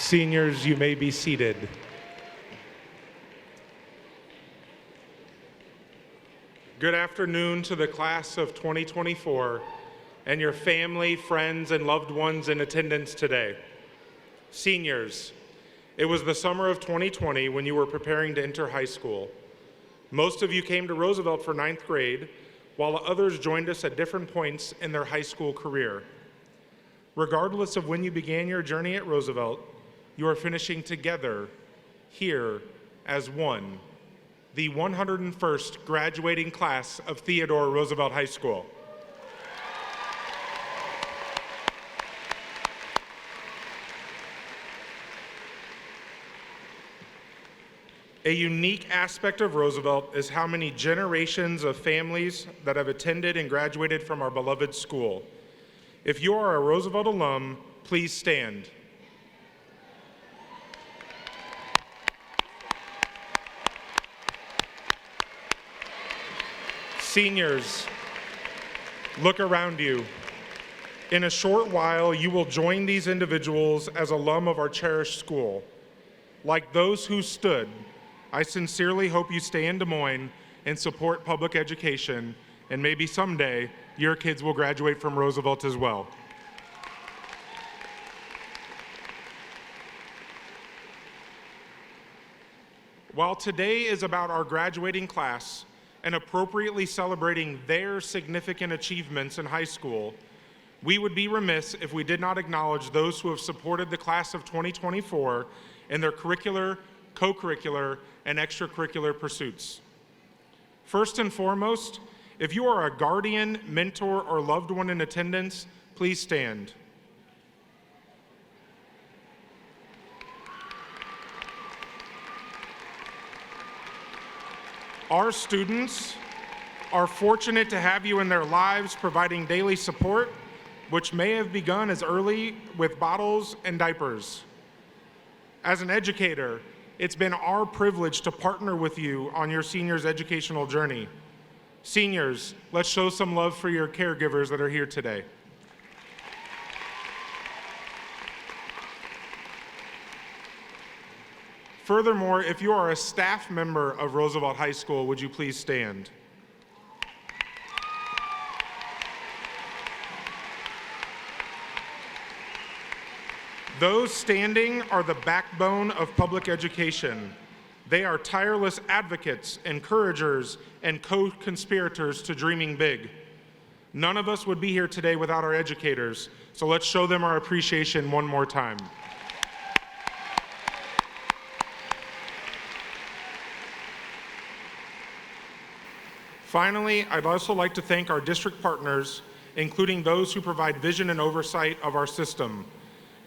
Seniors, you may be seated. Good afternoon to the class of 2024 and your family, friends, and loved ones in attendance today. Seniors, it was the summer of 2020 when you were preparing to enter high school. Most of you came to Roosevelt for 9th grade, while others joined us at different points in their high school career. Regardless of when you began your journey at Roosevelt, you are finishing together here as one, the 101st graduating class of Theodore Roosevelt High School. A unique aspect of Roosevelt is how many generations of families that have attended and graduated from our beloved school. If you are a Roosevelt alum, please stand. Seniors, look around you. In a short while, you will join these individuals as alum of our cherished school. Like those who stood, I sincerely hope you stay in Des Moines and support public education, and maybe someday your kids will graduate from Roosevelt as well. While today is about our graduating class and appropriately celebrating their significant achievements in high school, we would be remiss if we did not acknowledge those who have supported the class of 2024 in their curricular, co-curricular, and extracurricular pursuits. First and foremost, if you are a guardian, mentor, or loved one in attendance, please stand. Our students are fortunate to have you in their lives, providing daily support, which may have begun as early with bottles and diapers. As an educator, it's been our privilege to partner with you on your seniors' educational journey. Seniors, let's show some love for your caregivers that are here today. Furthermore, if you are a staff member of Roosevelt High School, would you please stand? Those standing are the backbone of public education. They are tireless advocates, encouragers, and co-conspirators to dreaming big. None of us would be here today without our educators, so let's show them our appreciation one more time. Finally, I'd also like to thank our district partners, including those who provide vision and oversight of our system.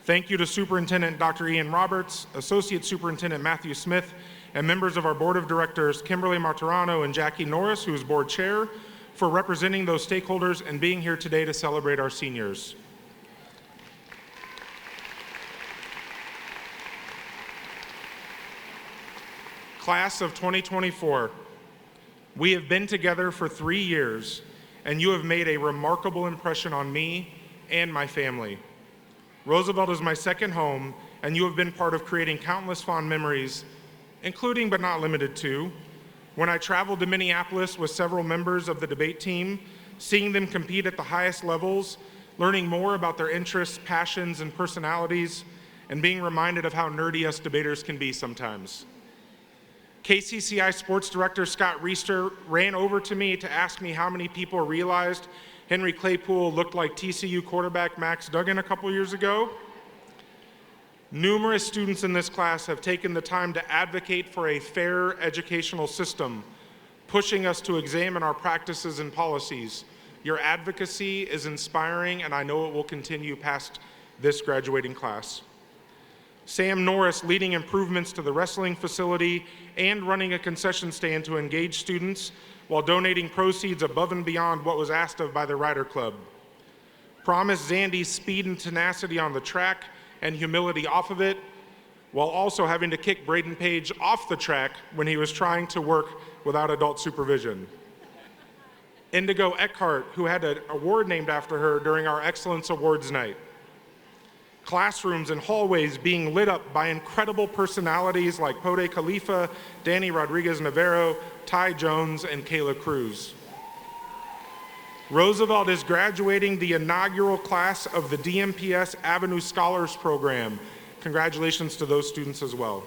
Thank you to Superintendent Dr. Ian Roberts, Associate Superintendent Matthew Smith, and members of our Board of Directors, Kimberly Martirano and Jackie Norris, who is Board Chair, for representing those stakeholders and being here today to celebrate our seniors. Class of 2024, we have been together for 3 years, and you have made a remarkable impression on me and my family. Roosevelt is my second home, and you have been part of creating countless fond memories, including but not limited to, when I traveled to Minneapolis with several members of the debate team, seeing them compete at the highest levels, learning more about their interests, passions, and personalities, and being reminded of how nerdy us debaters can be sometimes. KCCI Sports Director Scott Reister ran over to me to ask me how many people realized Henry Claypool looked like TCU quarterback Max Duggan a couple years ago. Numerous students in this class have taken the time to advocate for a fair educational system, pushing us to examine our practices and policies. Your advocacy is inspiring, and I know it will continue past this graduating class. Sam Norris leading improvements to the wrestling facility and running a concession stand to engage students while donating proceeds above and beyond what was asked of by the Ryder Club. Promise Zandy's speed and tenacity on the track and humility off of it, while also having to kick Braden Page off the track when he was trying to work without adult supervision. Indigo Eckhart, who had an award named after her during our Excellence Awards night. classrooms and hallways being lit up by incredible personalities like Pode Khalifa, Danny Rodriguez Navarro, Ty Jones, and Kayla Cruz. Roosevelt is graduating the inaugural class of the DMPS Avenue Scholars Program. Congratulations to those students as well.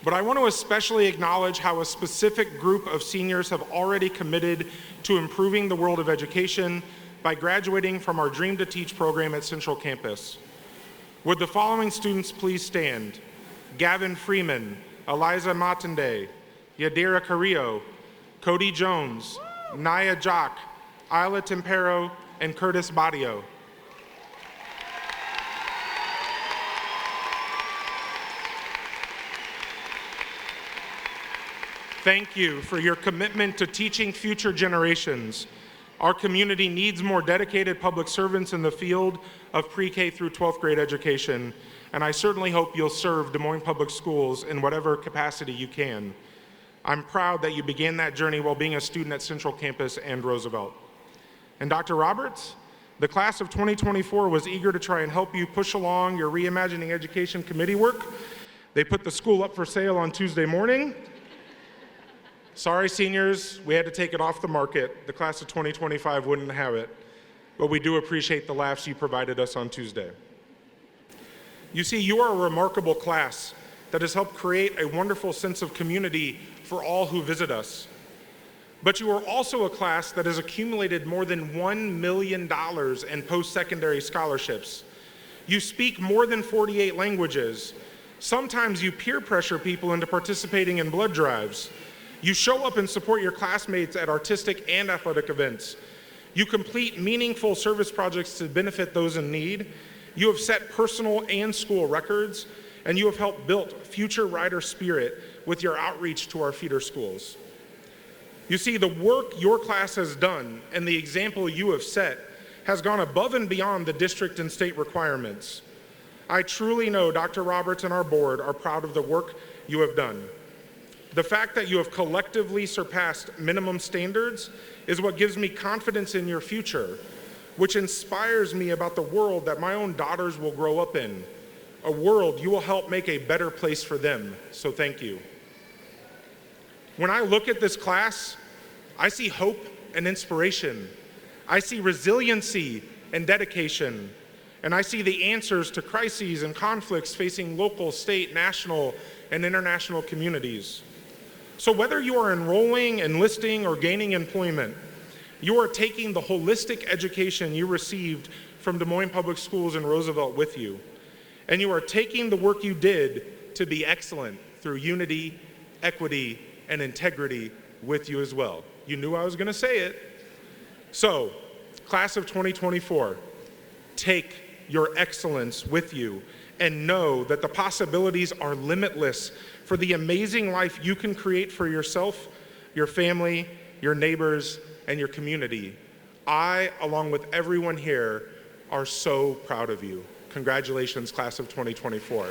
But I want to especially acknowledge how a specific group of seniors have already committed to improving the world of education by graduating from our Dream to Teach program at Central Campus. Would the following students please stand? Gavin Freeman, Eliza Matande, Yadira Carrillo, Cody Jones, Naya Jock, Isla Tempero, and Curtis Badio. Thank you for your commitment to teaching future generations. Our community needs more dedicated public servants in the field of pre-K through 12th grade education, and I certainly hope you'll serve Des Moines Public Schools in whatever capacity you can. I'm proud that you began that journey while being a student at Central Campus and Roosevelt. And Dr. Roberts, the class of 2024 was eager to try and help you push along your Reimagining Education Committee work. They put the school up for sale on Tuesday morning. Sorry, seniors, we had to take it off the market. The class of 2025 wouldn't have it, but we do appreciate the laughs you provided us on Tuesday. You see, you are a remarkable class that has helped create a wonderful sense of community for all who visit us. But you are also a class that has accumulated more than $1 million in post-secondary scholarships. You speak more than 48 languages. Sometimes you peer pressure people into participating in blood drives. You show up and support your classmates at artistic and athletic events. You complete meaningful service projects to benefit those in need. You have set personal and school records, and you have helped build future rider spirit with your outreach to our feeder schools. You see, the work your class has done and the example you have set has gone above and beyond the district and state requirements. I truly know Dr. Roberts and our board are proud of the work you have done. The fact that you have collectively surpassed minimum standards is what gives me confidence in your future, which inspires me about the world that my own daughters will grow up in, a world you will help make a better place for them, so thank you. When I look at this class, I see hope and inspiration. I see resiliency and dedication, and I see the answers to crises and conflicts facing local, state, national, and international communities. So whether you are enrolling, enlisting, or gaining employment, you are taking the holistic education you received from Des Moines Public Schools and Roosevelt with you. And you are taking the work you did to be excellent through unity, equity, and integrity with you as well. You knew I was going to say it. So, class of 2024, take your excellence with you and know that the possibilities are limitless for the amazing life you can create for yourself, your family, your neighbors, and your community. I, along with everyone here, are so proud of you. Congratulations, class of 2024.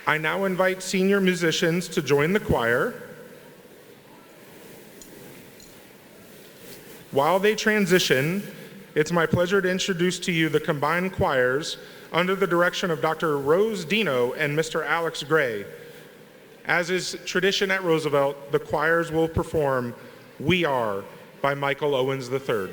I now invite senior musicians to join the choir. While they transition, it's my pleasure to introduce to you the combined choirs under the direction of Dr. Rose Dino and Mr. Alex Gray. As is tradition at Roosevelt, the choirs will perform "We Are" by Michael Owens III.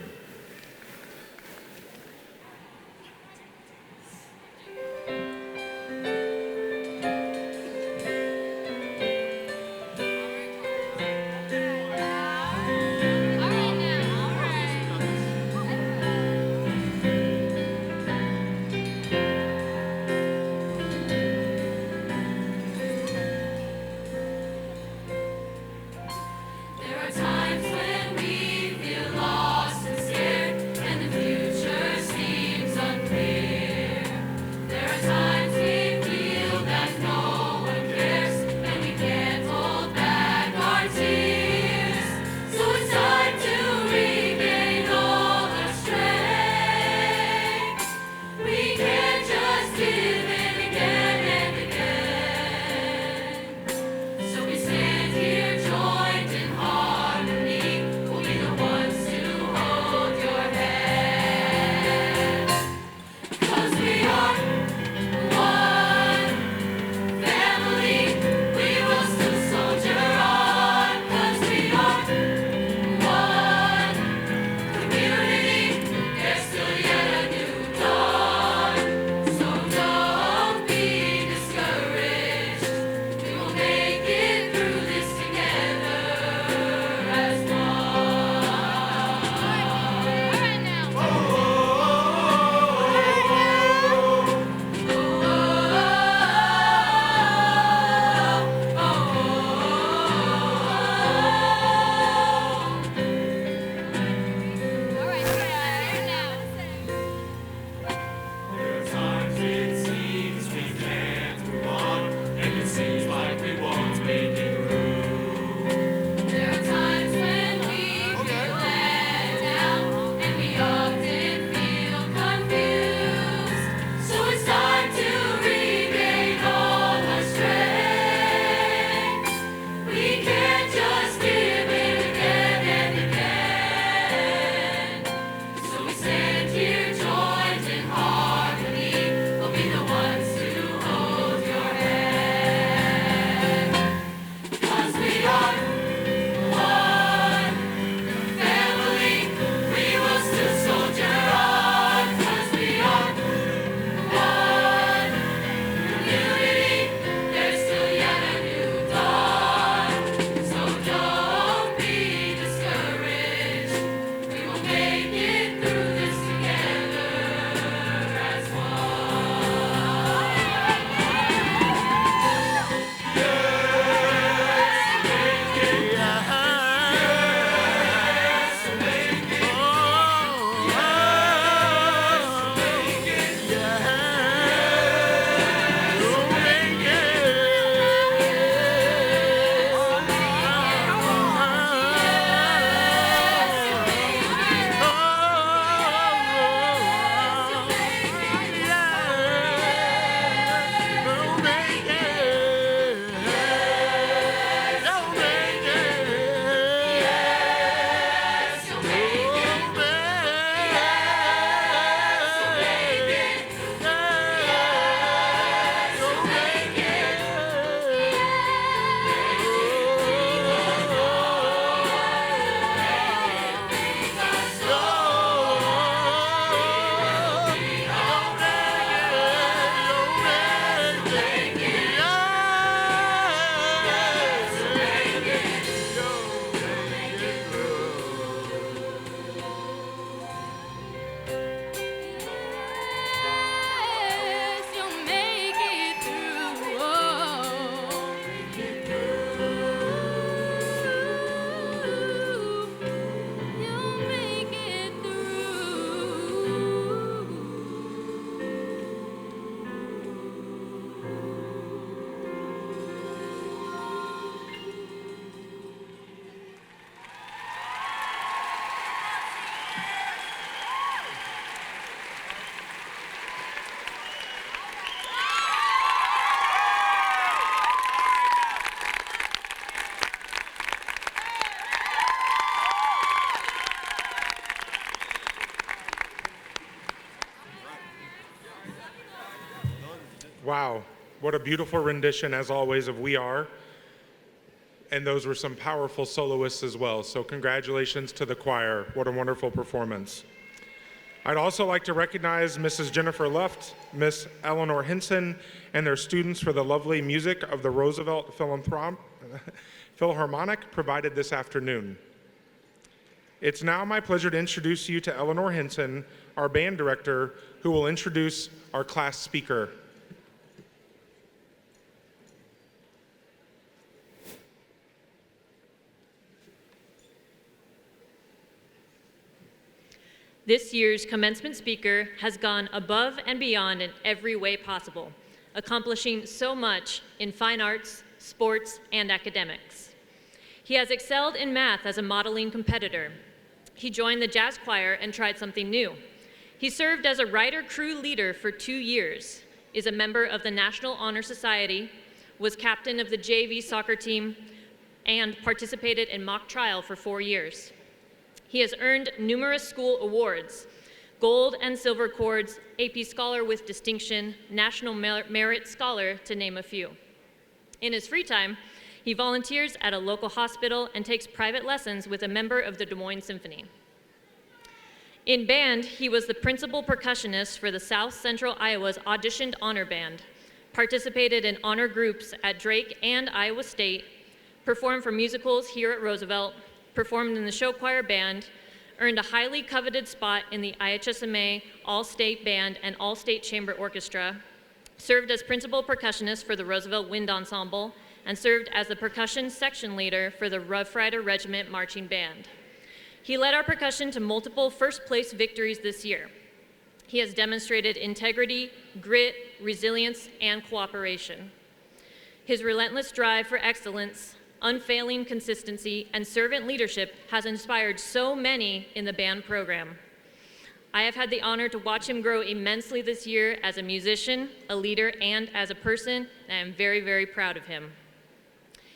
There are times when we feel lost and scared. Wow, what a beautiful rendition, as always, of We Are. And those were some powerful soloists as well, so congratulations to the choir. What a wonderful performance. I'd also like to recognize Mrs. Jennifer Luft, Miss Eleanor Hinson, and their students for the lovely music of the Roosevelt Philharmonic provided this afternoon. It's now my pleasure to introduce you to Eleanor Hinson, our band director, who will introduce our class speaker. This year's commencement speaker has gone above and beyond in every way possible, accomplishing so much in fine arts, sports, and academics. He has excelled in math as a modeling competitor. He joined the jazz choir and tried something new. He served as a writer crew leader for 2 years, is a member of the National Honor Society, was captain of the JV soccer team, and participated in mock trial for 4 years. He has earned numerous school awards, gold and silver cords, AP Scholar with Distinction, National Merit Scholar, to name a few. In his free time, he volunteers at a local hospital and takes private lessons with a member of the Des Moines Symphony. In band, he was the principal percussionist for the South Central Iowa's auditioned honor band, participated in honor groups at Drake and Iowa State, performed for musicals here at Roosevelt, performed in the show choir band, earned a highly coveted spot in the IHSMA All-State Band and All-State Chamber Orchestra, served as principal percussionist for the Roosevelt Wind Ensemble, and served as the percussion section leader for the Rough Rider Regiment Marching Band. He led our percussion to multiple first-place victories this year. He has demonstrated integrity, grit, resilience, and cooperation. His relentless drive for excellence, unfailing consistency, and servant leadership has inspired so many in the band program. I have had the honor to watch him grow immensely this year as a musician, a leader, and as a person, and I am very, very proud of him.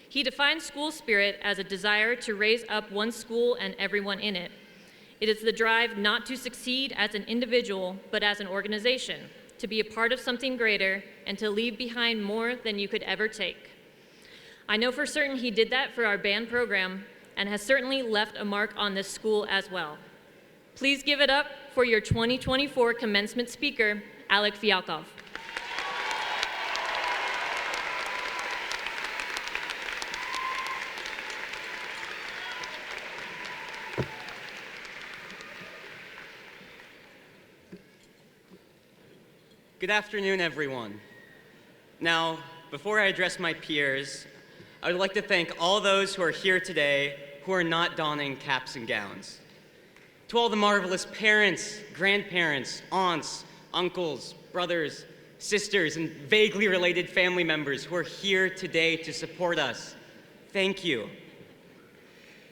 He defines school spirit as a desire to raise up one school and everyone in it. It is the drive not to succeed as an individual, but as an organization, to be a part of something greater, and to leave behind more than you could ever take. I know for certain he did that for our band program and has certainly left a mark on this school as well. Please give it up for your 2024 commencement speaker, Alec Fialkov. Good afternoon, everyone. Now, before I address my peers, I would like to thank all those who are here today who are not donning caps and gowns. To all the marvelous parents, grandparents, aunts, uncles, brothers, sisters, and vaguely related family members who are here today to support us, thank you.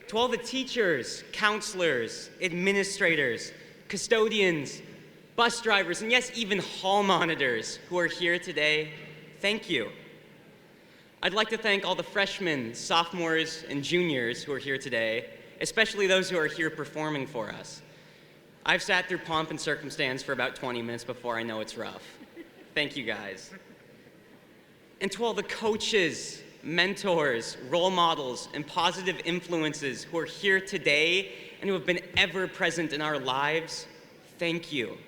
To all the teachers, counselors, administrators, custodians, bus drivers, and yes, even hall monitors who are here today, thank you. I'd like to thank all the freshmen, sophomores, and juniors who are here today, especially those who are here performing for us. I've sat through pomp and circumstance for about 20 minutes before I know it's rough. Thank you, guys. And to all the coaches, mentors, role models, and positive influences who are here today and who have been ever present in our lives, thank you.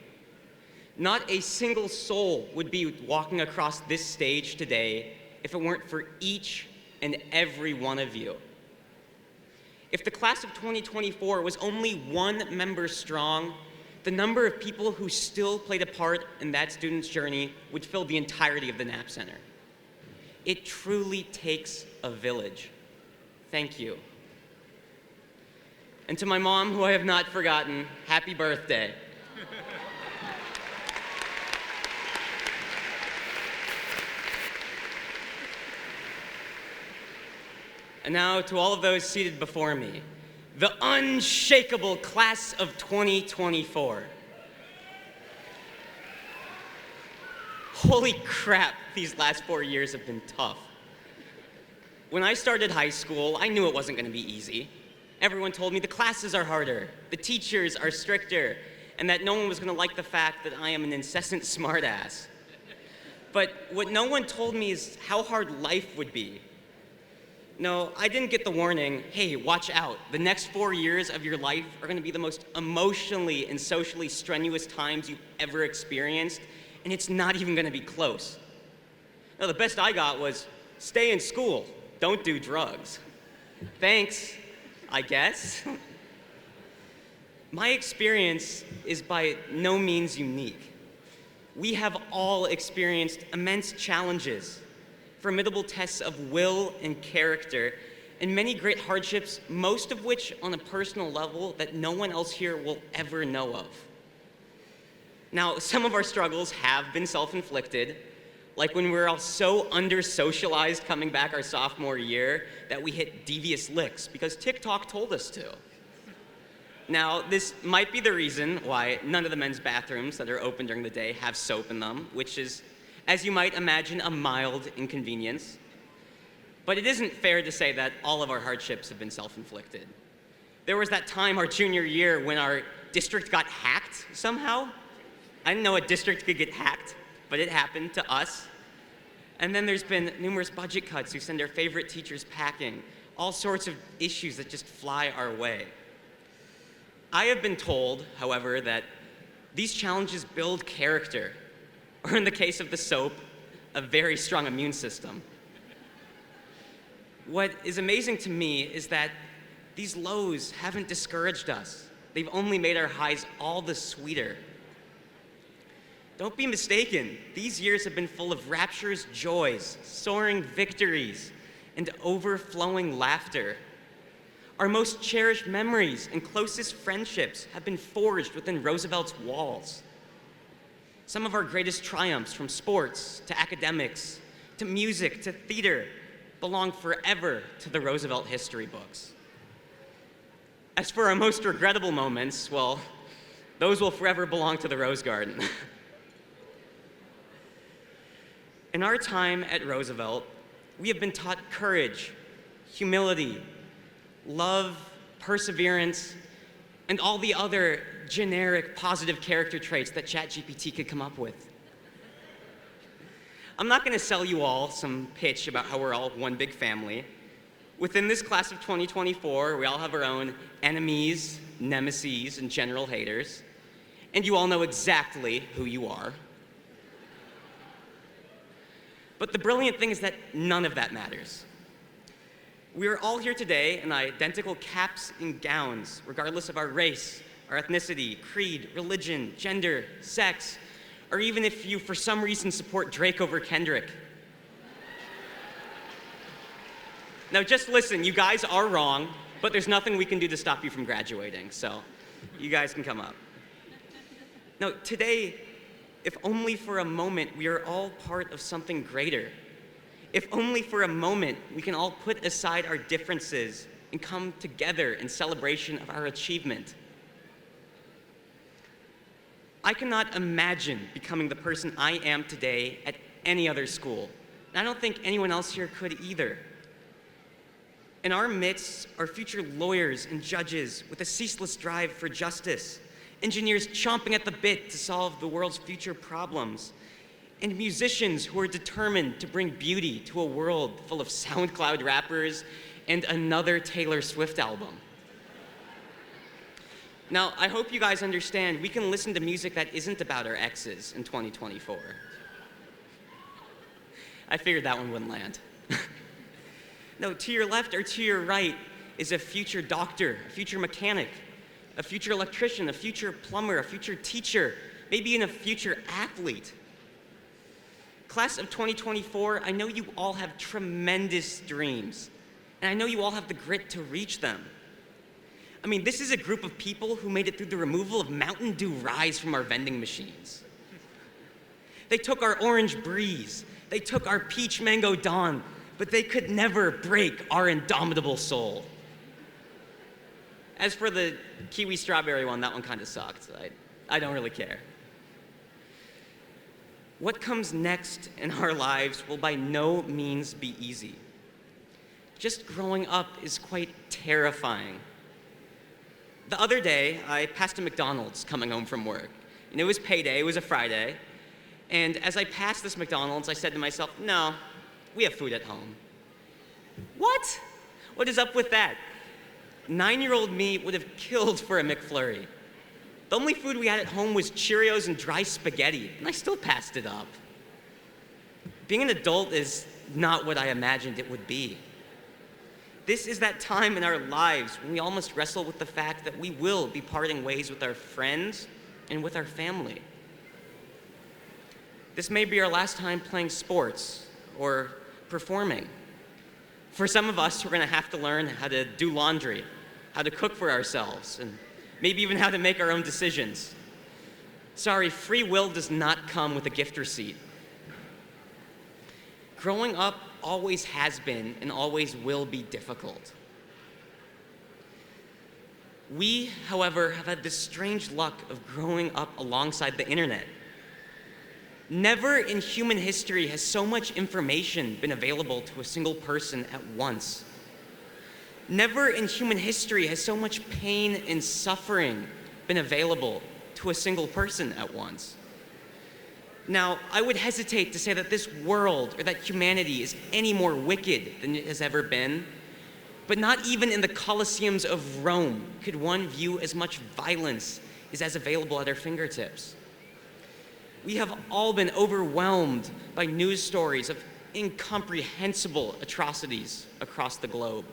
Not a single soul would be walking across this stage today if it weren't for each and every one of you. If the class of 2024 was only one member strong, the number of people who still played a part in that student's journey would fill the entirety of the Knapp Center. It truly takes a village. Thank you. And to my mom, who I have not forgotten, happy birthday. And now to all of those seated before me, the unshakable class of 2024. Holy crap, these last 4 years have been tough. When I started high school, I knew it wasn't going to be easy. Everyone told me the classes are harder, the teachers are stricter, and that no one was going to like the fact that I am an incessant smartass. But what no one told me is how hard life would be. No, I didn't get the warning, hey, watch out. The next 4 years of your life are going to be the most emotionally and socially strenuous times you've ever experienced, and it's not even going to be close. No, the best I got was, stay in school, don't do drugs. Thanks, I guess. My experience is by no means unique. We have all experienced immense challenges, formidable tests of will and character, and many great hardships, most of which on a personal level that no one else here will ever know of. Now, some of our struggles have been self-inflicted, like when we were all so under-socialized coming back our sophomore year that we hit devious licks because TikTok told us to. Now, this might be the reason why none of the men's bathrooms that are open during the day have soap in them, which is, as you might imagine, a mild inconvenience. But it isn't fair to say that all of our hardships have been self-inflicted. There was that time our junior year when our district got hacked somehow. I didn't know a district could get hacked, but it happened to us. And then there's been numerous budget cuts who send our favorite teachers packing, all sorts of issues that just fly our way. I have been told, however, that these challenges build character, or in the case of the soap, a very strong immune system. What is amazing to me is that these lows haven't discouraged us. They've only made our highs all the sweeter. Don't be mistaken, these years have been full of rapturous joys, soaring victories, and overflowing laughter. Our most cherished memories and closest friendships have been forged within Roosevelt's walls. Some of our greatest triumphs, from sports to academics, to music, to theater, belong forever to the Roosevelt history books. As for our most regrettable moments, well, those will forever belong to the Rose Garden. In our time at Roosevelt, we have been taught courage, humility, love, perseverance, and all the other generic positive character traits that ChatGPT could come up with. I'm not going to sell you all some pitch about how we're all one big family. Within this class of 2024, we all have our own enemies, nemesis, and general haters, and you all know exactly who you are. But the brilliant thing is that none of that matters. We are all here today in identical caps and gowns, regardless of our race, our ethnicity, creed, religion, gender, sex, or even if you, for some reason, support Drake over Kendrick. Now, just listen, you guys are wrong, but there's nothing we can do to stop you from graduating, so you guys can come up. Now, today, if only for a moment, we are all part of something greater. If only for a moment, we can all put aside our differences and come together in celebration of our achievement. I cannot imagine becoming the person I am today at any other school, and I don't think anyone else here could either. In our midst are future lawyers and judges with a ceaseless drive for justice, engineers chomping at the bit to solve the world's future problems, and musicians who are determined to bring beauty to a world full of SoundCloud rappers and another Taylor Swift album. Now, I hope you guys understand we can listen to music that isn't about our exes in 2024. I figured that one wouldn't land. No, to your left or to your right is a future doctor, a future mechanic, a future electrician, a future plumber, a future teacher, maybe even a future athlete. Class of 2024, I know you all have tremendous dreams, and I know you all have the grit to reach them. I mean, this is a group of people who made it through the removal of Mountain Dew Rise from our vending machines. They took our Orange Breeze, they took our Peach Mango Dawn, but they could never break our indomitable soul. As for the Kiwi Strawberry one, that one kind of sucked. I don't really care. What comes next in our lives will by no means be easy. Just growing up is quite terrifying. The other day, I passed a McDonald's coming home from work, and it was payday, it was a Friday, And as I passed this McDonald's, I said to myself, no, we have food at home. What? What is up with that? 9-year-old me would have killed for a McFlurry. The only food we had at home was Cheerios and dry spaghetti, and I still passed it up. Being an adult is not what I imagined it would be. This is that time in our lives when we all must wrestle with the fact that we will be parting ways with our friends and with our family. This may be our last time playing sports or performing. For some of us, we're going to have to learn how to do laundry, how to cook for ourselves, and maybe even how to make our own decisions. Sorry, free will does not come with a gift receipt. Growing up always has been and always will be difficult. We, however, have had this strange luck of growing up alongside the internet. Never in human history has so much information been available to a single person at once. Never in human history has so much pain and suffering been available to a single person at once. Now, I would hesitate to say that this world or that humanity is any more wicked than it has ever been, but not even in the Colosseums of Rome could one view as much violence as available at our fingertips. We have all been overwhelmed by news stories of incomprehensible atrocities across the globe.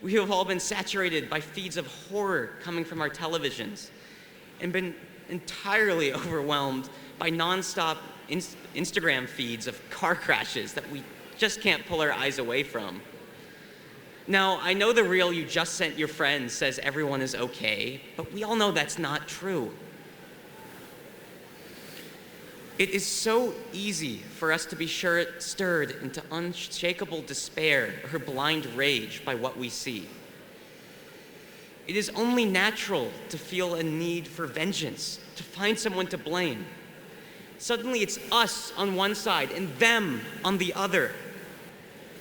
We have all been saturated by feeds of horror coming from our televisions and been entirely overwhelmed by nonstop Instagram feeds of car crashes that we just can't pull our eyes away from. Now, I know the reel you just sent your friends says everyone is okay, but we all know that's not true. It is so easy for us to be stirred into unshakable despair or blind rage by what we see. It is only natural to feel a need for vengeance, to find someone to blame. Suddenly it's us on one side and them on the other.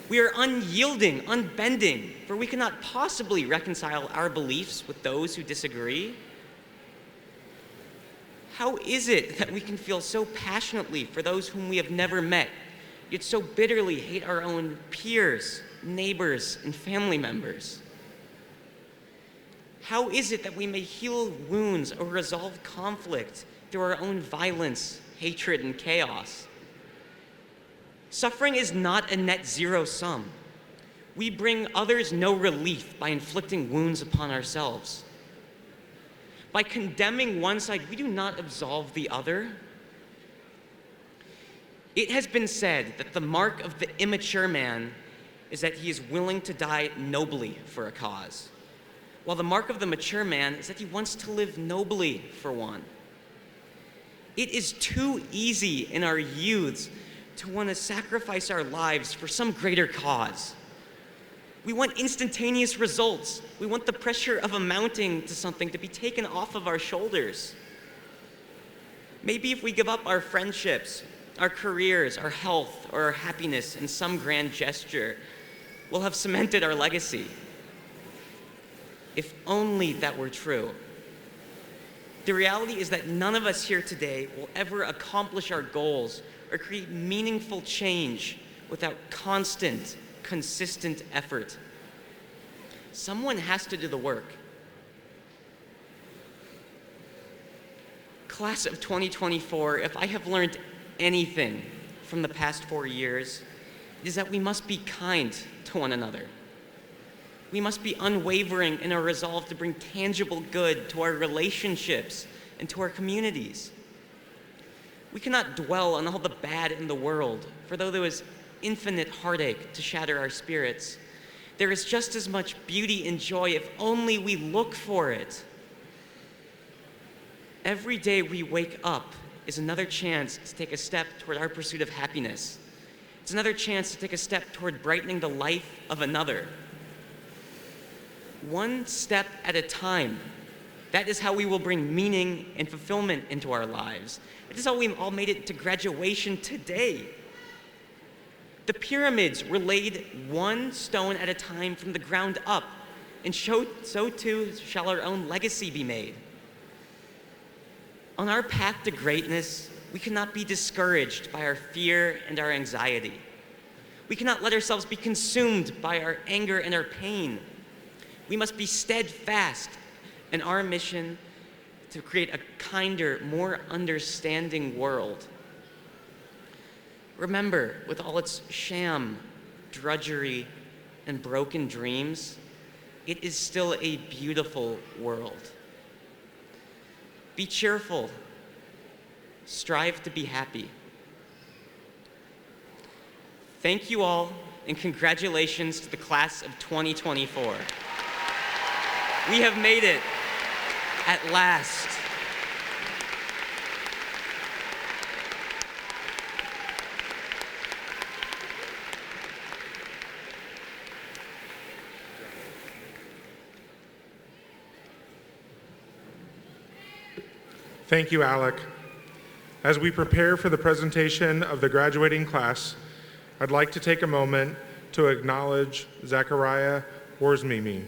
We are unyielding, unbending, for we cannot possibly reconcile our beliefs with those who disagree. How is it that we can feel so passionately for those whom we have never met, yet so bitterly hate our own peers, neighbors, and family members? How is it that we may heal wounds or resolve conflict through our own violence, hatred, and chaos? Suffering is not a net zero sum. We bring others no relief by inflicting wounds upon ourselves. By condemning one side, we do not absolve the other. It has been said that the mark of the immature man is that he is willing to die nobly for a cause, while the mark of the mature man is that he wants to live nobly for one. It is too easy in our youths to want to sacrifice our lives for some greater cause. We want instantaneous results. We want the pressure of amounting to something to be taken off of our shoulders. Maybe if we give up our friendships, our careers, our health, or our happiness in some grand gesture, we'll have cemented our legacy. If only that were true. The reality is that none of us here today will ever accomplish our goals or create meaningful change without constant, consistent effort. Someone has to do the work. Class of 2024, if I have learned anything from the past 4 years, it is that we must be kind to one another. We must be unwavering in our resolve to bring tangible good to our relationships and to our communities. We cannot dwell on all the bad in the world, for though there is infinite heartache to shatter our spirits, there is just as much beauty and joy if only we look for it. Every day we wake up is another chance to take a step toward our pursuit of happiness. It's another chance to take a step toward brightening the life of another. One step at a time. That is how we will bring meaning and fulfillment into our lives. That is how we all made it to graduation today. The pyramids were laid one stone at a time from the ground up, and so too shall our own legacy be made. On our path to greatness, We cannot be discouraged by our fear and our anxiety. We cannot let ourselves be consumed by our anger and our pain. We must be steadfast in our mission to create a kinder, more understanding world. Remember, with all its sham, drudgery, and broken dreams, it is still a beautiful world. Be cheerful. Strive to be happy. Thank you all, and congratulations to the class of 2024. We have made it at last. Thank you, Alec. As we prepare for the presentation of the graduating class, I'd like to take a moment to acknowledge Zachariah Worsmimi,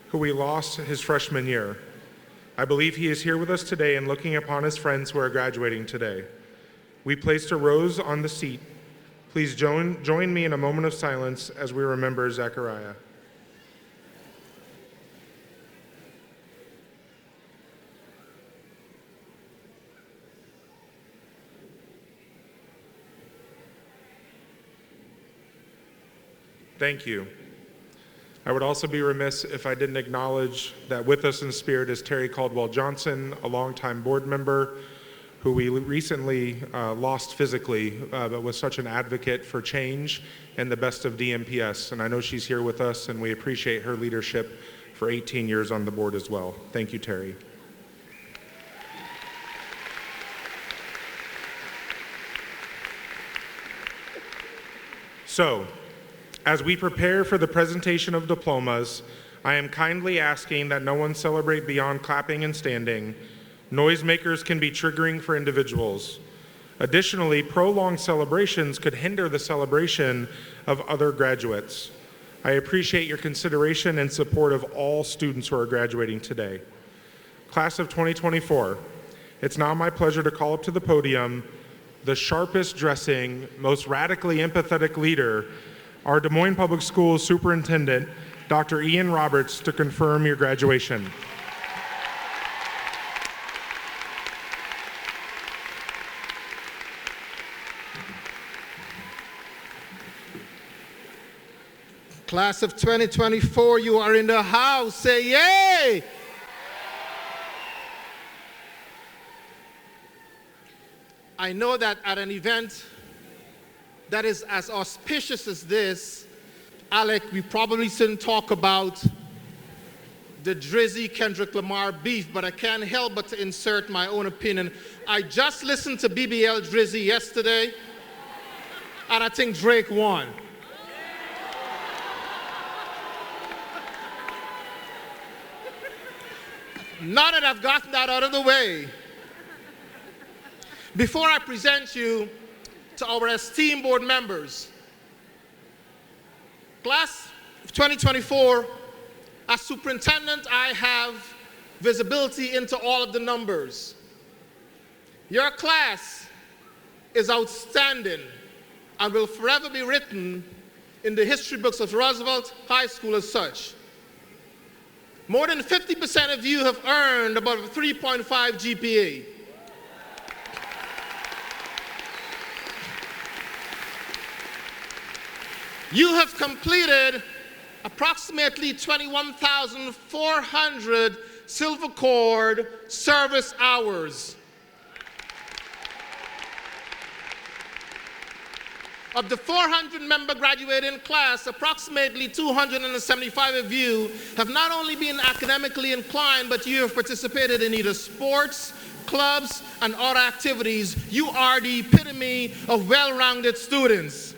who we lost his freshman year. I believe he is here with us today and looking upon his friends who are graduating today. We placed a rose on the seat. Please join me in a moment of silence as we remember Zachariah. Thank you. I would also be remiss if I didn't acknowledge that with us in spirit is Terry Caldwell-Johnson, a longtime board member who we recently lost physically, but was such an advocate for change and the best of DMPS. And I know she's here with us, and we appreciate her leadership for 18 years on the board as well. Thank you, Terry. So, as we prepare for the presentation of diplomas, I am kindly asking that no one celebrate beyond clapping and standing. Noisemakers can be triggering for individuals. Additionally, prolonged celebrations could hinder the celebration of other graduates. I appreciate your consideration and support of all students who are graduating today. Class of 2024, it's now my pleasure to call up to the podium the sharpest dressing, most radically empathetic leader, our Des Moines Public Schools Superintendent, Dr. Ian Roberts, to confirm your graduation. Class of 2024, you are in the house. Say yay! I know that at an event that is as auspicious as this, Alec, we probably shouldn't talk about the Drizzy Kendrick Lamar beef, but I can't help but to insert my own opinion. I just listened to BBL Drizzy yesterday, and I think Drake won. Now that I've gotten that out of the way, before I present you to our esteemed board members, class of 2024, as superintendent, I have visibility into all of the numbers. Your class is outstanding and will forever be written in the history books of Roosevelt High School as such. More than 50% of you have earned about a 3.5 GPA. You have completed approximately 21,400 Silver Cord service hours. Of the 400-member graduating class, approximately 275 of you have not only been academically inclined, but you have participated in either sports, clubs, and other activities. You are the epitome of well-rounded students.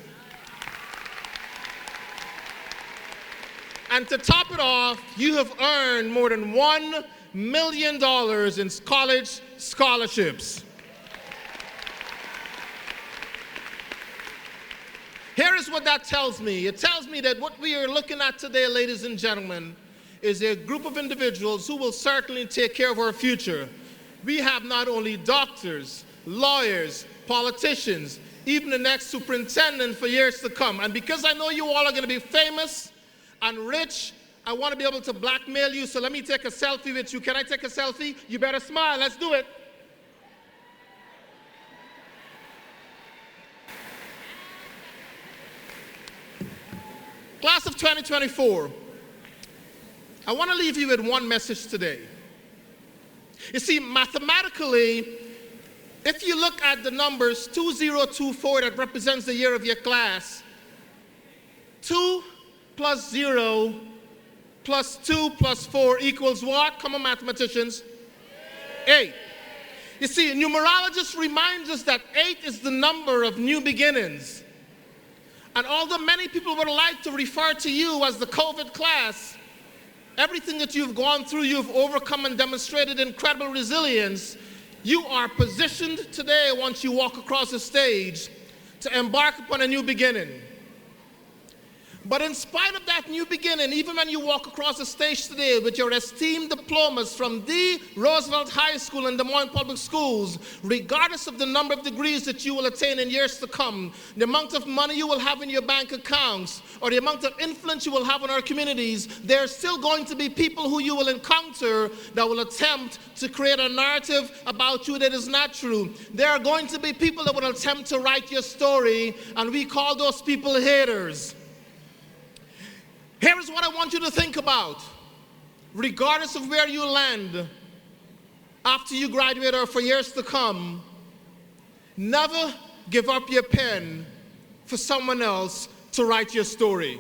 And to top it off, you have earned more than $1 million in college scholarships. Here is what that tells me. It tells me that what we are looking at today, ladies and gentlemen, is a group of individuals who will certainly take care of our future. We have not only doctors, lawyers, politicians, even the next superintendent for years to come. And because I know you all are going to be famous and rich, I want to be able to blackmail you, so let me take a selfie with you. Can I take a selfie? You better smile. Let's do it. Class of 2024, I want to leave you with one message today. You see, mathematically, if you look at the numbers 2024 that represents the year of your class, 2 plus 0 plus 2 plus 4 equals what? Come on, mathematicians. 8. You see, numerologists remind us that 8 is the number of new beginnings. And although many people would like to refer to you as the COVID class, everything that you've gone through, you've overcome and demonstrated incredible resilience. You are positioned today, once you walk across the stage, to embark upon a new beginning. But in spite of that new beginning, even when you walk across the stage today with your esteemed diplomas from the Roosevelt High School and Des Moines Public Schools, regardless of the number of degrees that you will attain in years to come, the amount of money you will have in your bank accounts, or the amount of influence you will have in our communities, there are still going to be people who you will encounter that will attempt to create a narrative about you that is not true. There are going to be people that will attempt to write your story, and we call those people haters. Here is what I want you to think about. Regardless of where you land after you graduate or for years to come, never give up your pen for someone else to write your story.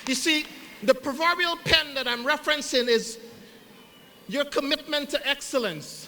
You see, the proverbial pen that I'm referencing is your commitment to excellence,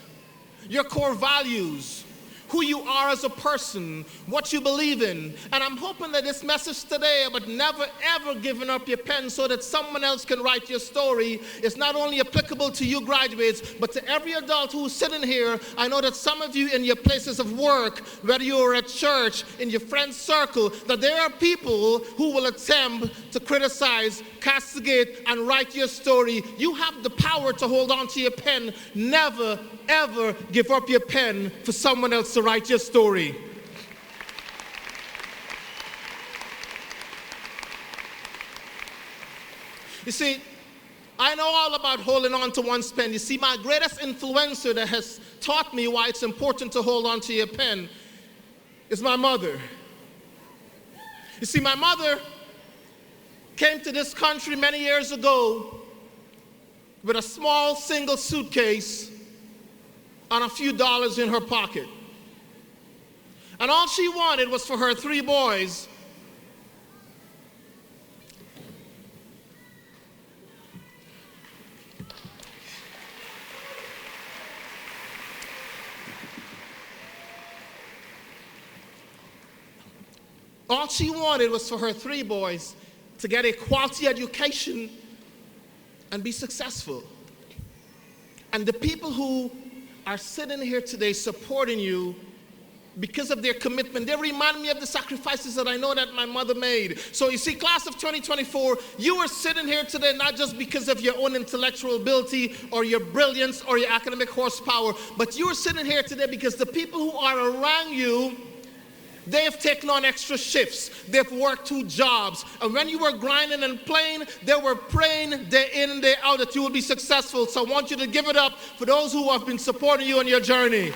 your core values, who you are as a person, what you believe in. And I'm hoping that this message today about never ever giving up your pen so that someone else can write your story is not only applicable to you graduates, but to every adult who's sitting here. I know that some of you in your places of work, whether you're at church, in your friend's circle, that there are people who will attempt to criticize, castigate, and write your story. You have the power to hold on to your pen. Never, ever give up your pen for someone else to write your story. You see, I know all about holding on to one's pen. You see, my greatest influencer that has taught me why it's important to hold on to your pen is my mother. You see, my mother came to this country many years ago with a small single suitcase and a few dollars in her pocket. And all she wanted was for her 3 boys to get a quality education and be successful. And the people who are sitting here today supporting you because of their commitment, they remind me of the sacrifices that I know that my mother made. So you see, class of 2024, you are sitting here today not just because of your own intellectual ability or your brilliance or your academic horsepower, but you are sitting here today because the people who are around you, they have taken on extra shifts. They've worked 2 jobs. And when you were grinding and playing, they were praying day in and day out that you will be successful. So I want you to give it up for those who have been supporting you on your journey.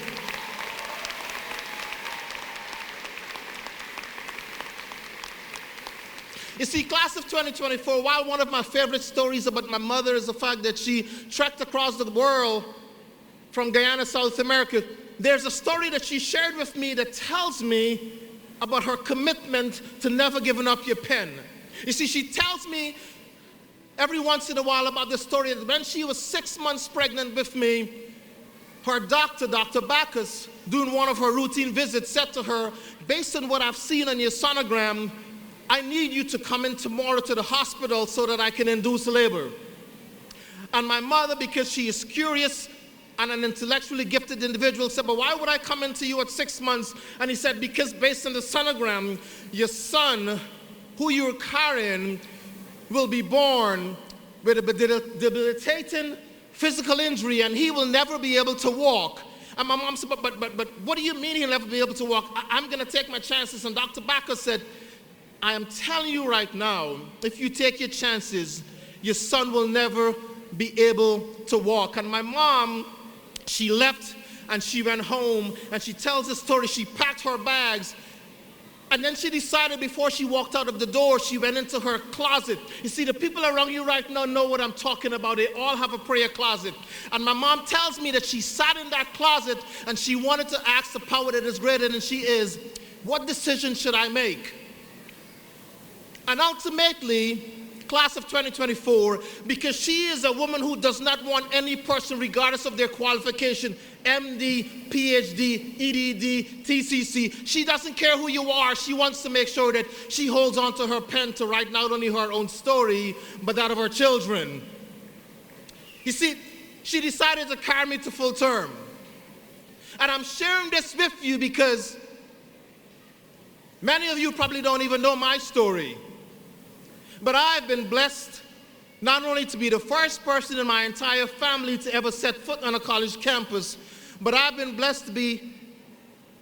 You see, class of 2024, while one of my favorite stories about my mother is the fact that she trekked across the world from Guyana, South America, there's a story that she shared with me that tells me about her commitment to never giving up your pen. You see, she tells me every once in a while about the story that when she was 6 months pregnant with me, her doctor, Dr. Bacchus, doing one of her routine visits, said to her, based on what I've seen on your sonogram, I need you to come in tomorrow to the hospital so that I can induce labor. And my mother, because she is curious and an intellectually gifted individual, said, but why would I come into you at 6 months? And he said, because based on the sonogram, your son, who you're carrying, will be born with a debilitating physical injury, and he will never be able to walk. And my mom said, but what do you mean he'll never be able to walk? I'm going to take my chances. And Dr. Backer said, I am telling you right now, if you take your chances, your son will never be able to walk. And my mom, she left and she went home, and she tells the story. She packed her bags, and then she decided before she walked out of the door, she went into her closet. You see, the people around you right now know what I'm talking about. They all have a prayer closet. And my mom tells me that she sat in that closet and she wanted to ask the power that is greater than she is, what decision should I make? And ultimately, class of 2024, because she is a woman who does not want any person, regardless of their qualification, MD, PhD, EDD, TCC, she doesn't care who you are. She wants to make sure that she holds on to her pen to write not only her own story, but that of her children. You see, she decided to carry me to full term. And I'm sharing this with you because many of you probably don't even know my story. But I've been blessed not only to be the first person in my entire family to ever set foot on a college campus, but I've been blessed to be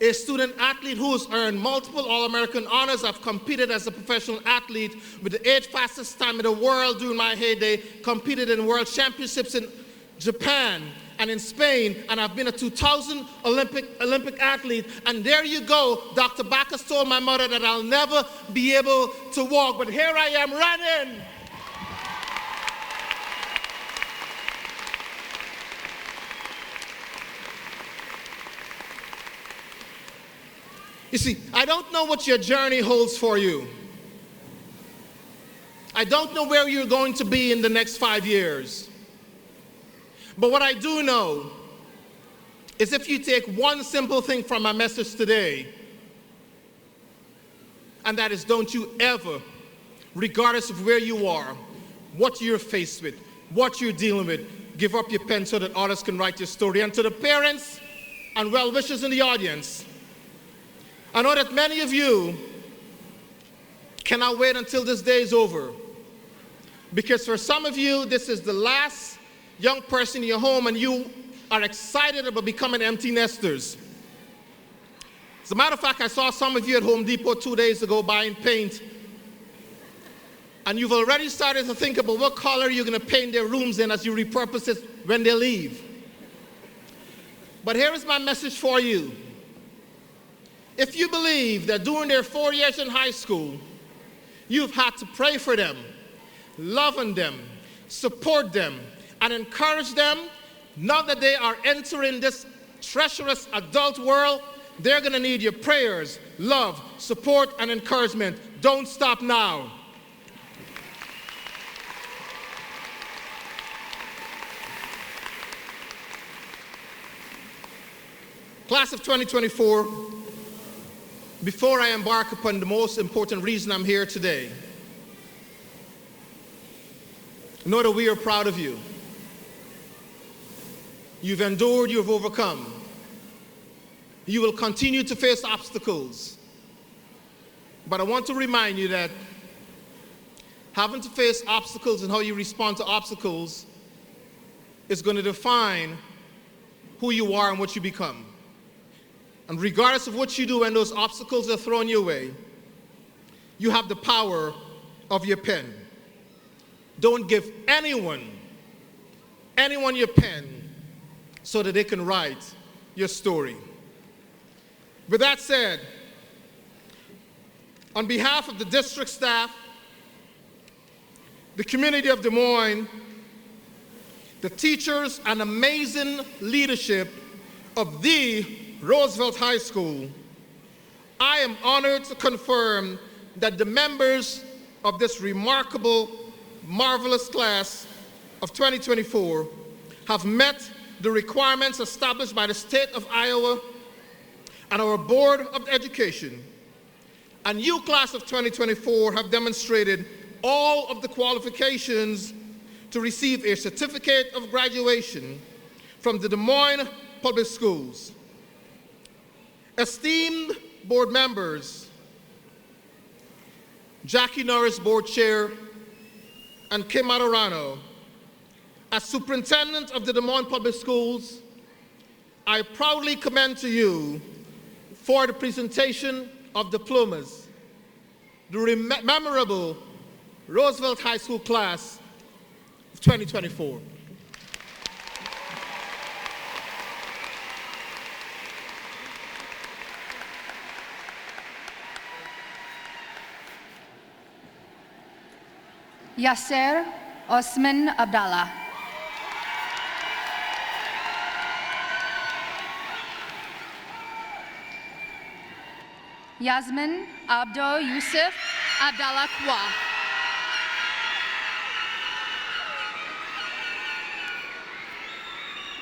a student athlete who has earned multiple All-American honors. I've competed as a professional athlete with the 8th fastest time in the world during my heyday, competed in world championships in Japan and in Spain, and I've been a 2000 Olympic athlete. And there you go, Dr. Bacchus told my mother that I'll never be able to walk, but here I am running. You see, I don't know what your journey holds for you. I don't know where you're going to be in the next 5 years. But what I do know is if you take one simple thing from my message today, and that is don't you ever, regardless of where you are, what you're faced with, what you're dealing with, give up your pen so that others can write your story. And to the parents and well-wishers in the audience, I know that many of you cannot wait until this day is over, because for some of you, this is the last young person in your home and you are excited about becoming empty nesters. As a matter of fact, I saw some of you at Home Depot 2 days ago buying paint, and you've already started to think about what color you're going to paint their rooms in as you repurpose it when they leave. But here is my message for you. If you believe that during their 4 years in high school, you've had to pray for them, love on them, support them, and encourage them, now that they are entering this treacherous adult world, they're going to need your prayers, love, support, and encouragement. Don't stop now. Class of 2024, before I embark upon the most important reason I'm here today, know that we are proud of you. You've endured, you've overcome. You will continue to face obstacles. But I want to remind you that having to face obstacles and how you respond to obstacles is going to define who you are and what you become. And regardless of what you do when those obstacles are thrown your way, you have the power of your pen. Don't give anyone your pen so that they can write your story. With that said, on behalf of the district staff, the community of Des Moines, the teachers and amazing leadership of the Roosevelt High School, I am honored to confirm that the members of this remarkable, marvelous class of 2024 have met the requirements established by the state of Iowa and our Board of Education. And you, class of 2024, have demonstrated all of the qualifications to receive a certificate of graduation from the Des Moines Public Schools. Esteemed board members, Jackie Norris, board chair, and Kim Maturano, As superintendent of the Des Moines Public Schools, I proudly commend to you for the presentation of diplomas the memorable Roosevelt High School class of 2024. Yasser Osman Abdallah. Yasmin Abdo Yusuf Abdallah Kwa.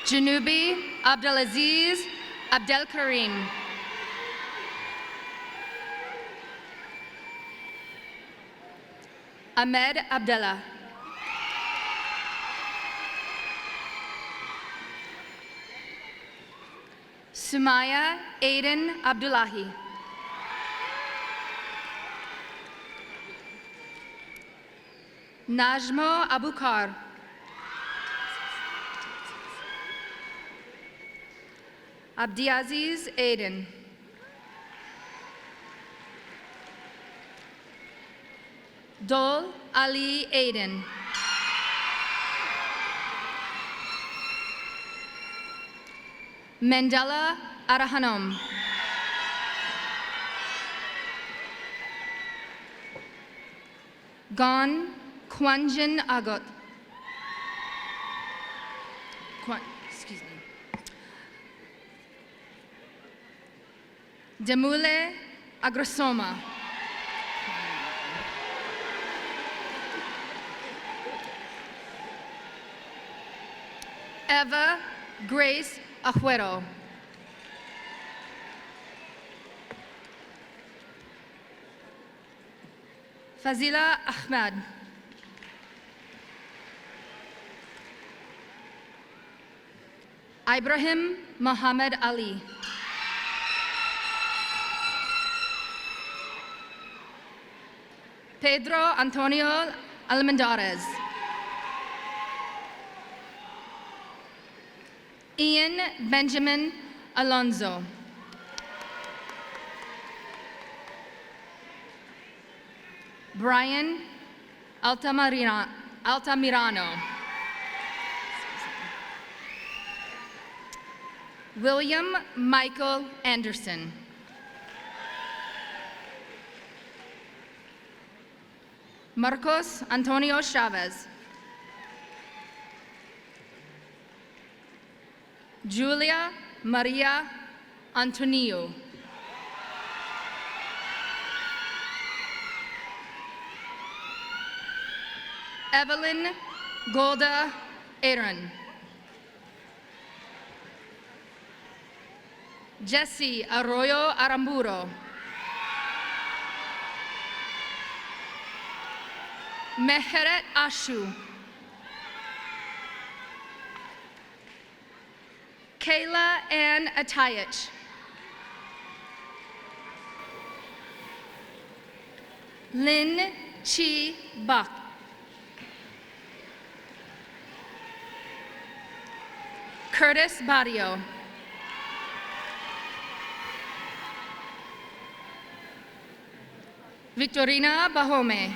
Janubi Abdelaziz Abdel Karim. Ahmed Abdallah. Sumaya Aiden Abdullahi. Najmo Abukar. Abdiaziz Aiden. Dol Ali Aiden. Mendela Arahanom. Gon Kwanjin Agot. Excuse me. Demule Agrosoma. Eva Grace Ajuero. Fazila Ahmad. Ibrahim Muhammad Ali. Pedro Antonio Almendarez. Ian Benjamin Alonso. Brian Altamirano. William Michael Anderson. Marcos Antonio Chavez. Julia Maria Antonio. Evelyn Golda Aaron. Jesse Arroyo Aramburo. Meheret Ashu. Kayla Ann Atayich. Lynn Chi Bak. Curtis Barrio. Victorina Bahome.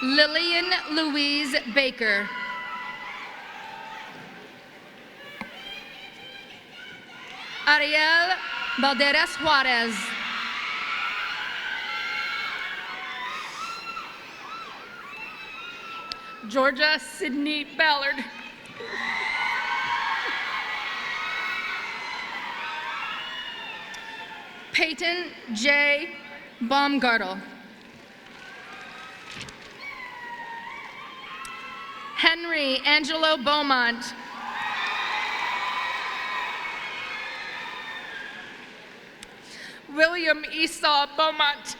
Lillian Louise Baker. Ariel Balderas Juarez. Georgia Sydney Ballard. Peyton J. Baumgartel. Henry Angelo Beaumont. William Esau Beaumont.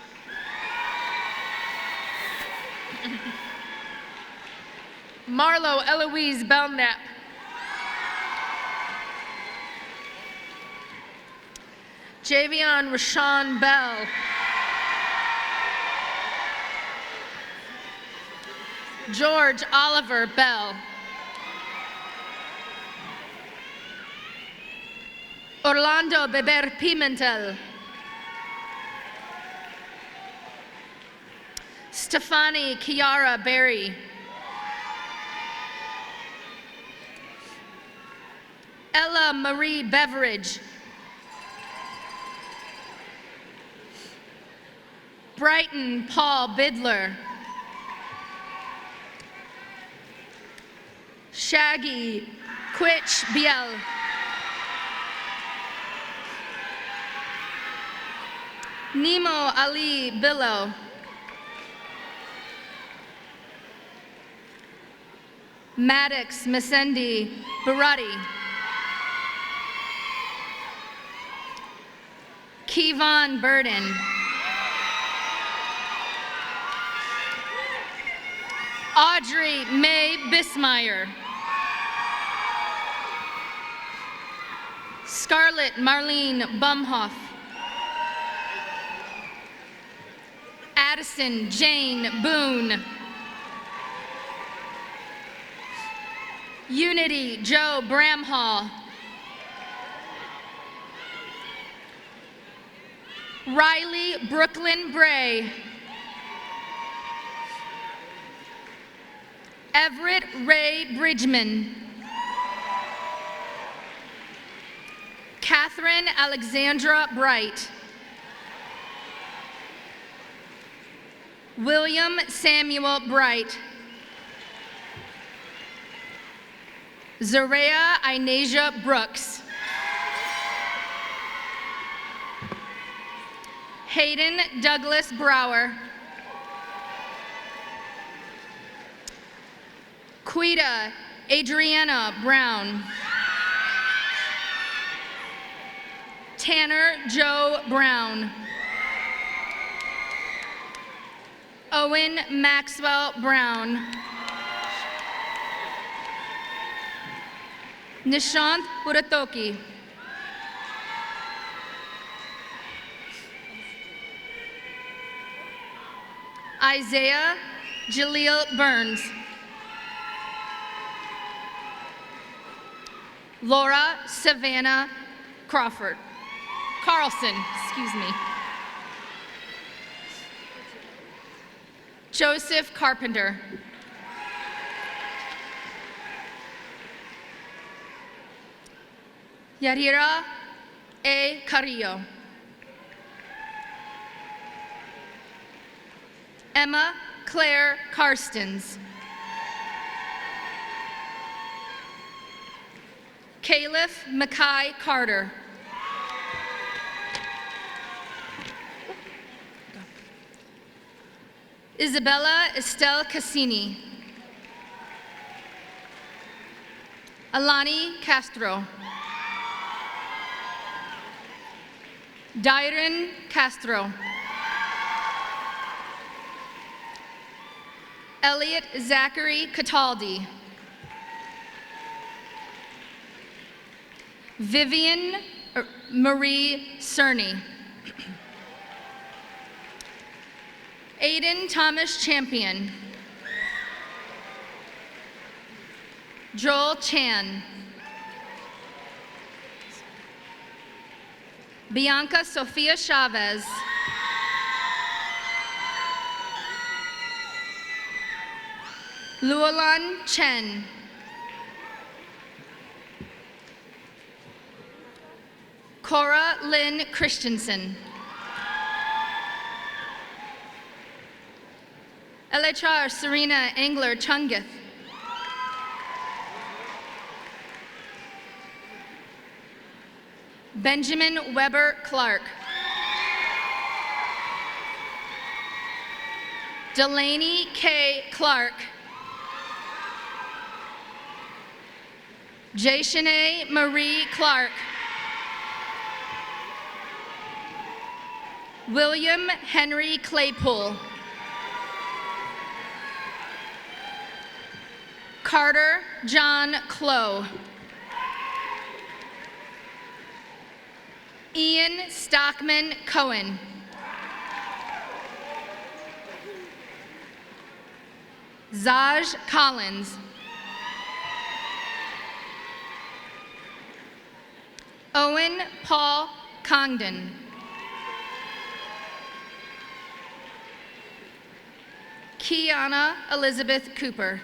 Marlo Eloise Belknap. Javion Rashawn Bell. George Oliver Bell. Orlando Beber Pimentel. Stefani Kiara Berry. Ella Marie Beveridge. Brighton Paul Bidler. Shaggy Quich Biel. Nemo Ali Billow. Maddox Masendi Barati. Kevon Burden. Audrey May Bismeyer. Scarlett Marlene Bumhoff. Addison Jane Boone. Unity Joe Bramhall. Riley Brooklyn Bray. Everett Ray Bridgman. Catherine Alexandra Bright. William Samuel Bright. Zaria Inasia Brooks. Hayden Douglas Brower. Quita Adriana Brown. Tanner Joe Brown. Owen Maxwell Brown. Nishant Puratoki. Isaiah Jaleel Burns. Laura Savannah Crawford. Carlson, excuse me. Joseph Carpenter. Yarira A. Carrillo. Emma Claire Karstens. Caliph Mackay Carter. Isabella Estelle Cassini. Alani Castro. Dyron Castro. Elliot Zachary Cataldi. Vivian Marie Cerny. Aiden Thomas Champion. Joel Chan. Bianca Sofia Chavez. Luolan Chen. Cora Lynn Christensen. Elechar Serena Engler Chungith. Benjamin Weber Clark. Delaney K. Clark. Jashanae Marie Clark. William Henry Claypool. Carter John Clow. Ian Stockman Cohen. Zaj Collins. Owen Paul Congdon. Kiana Elizabeth Cooper.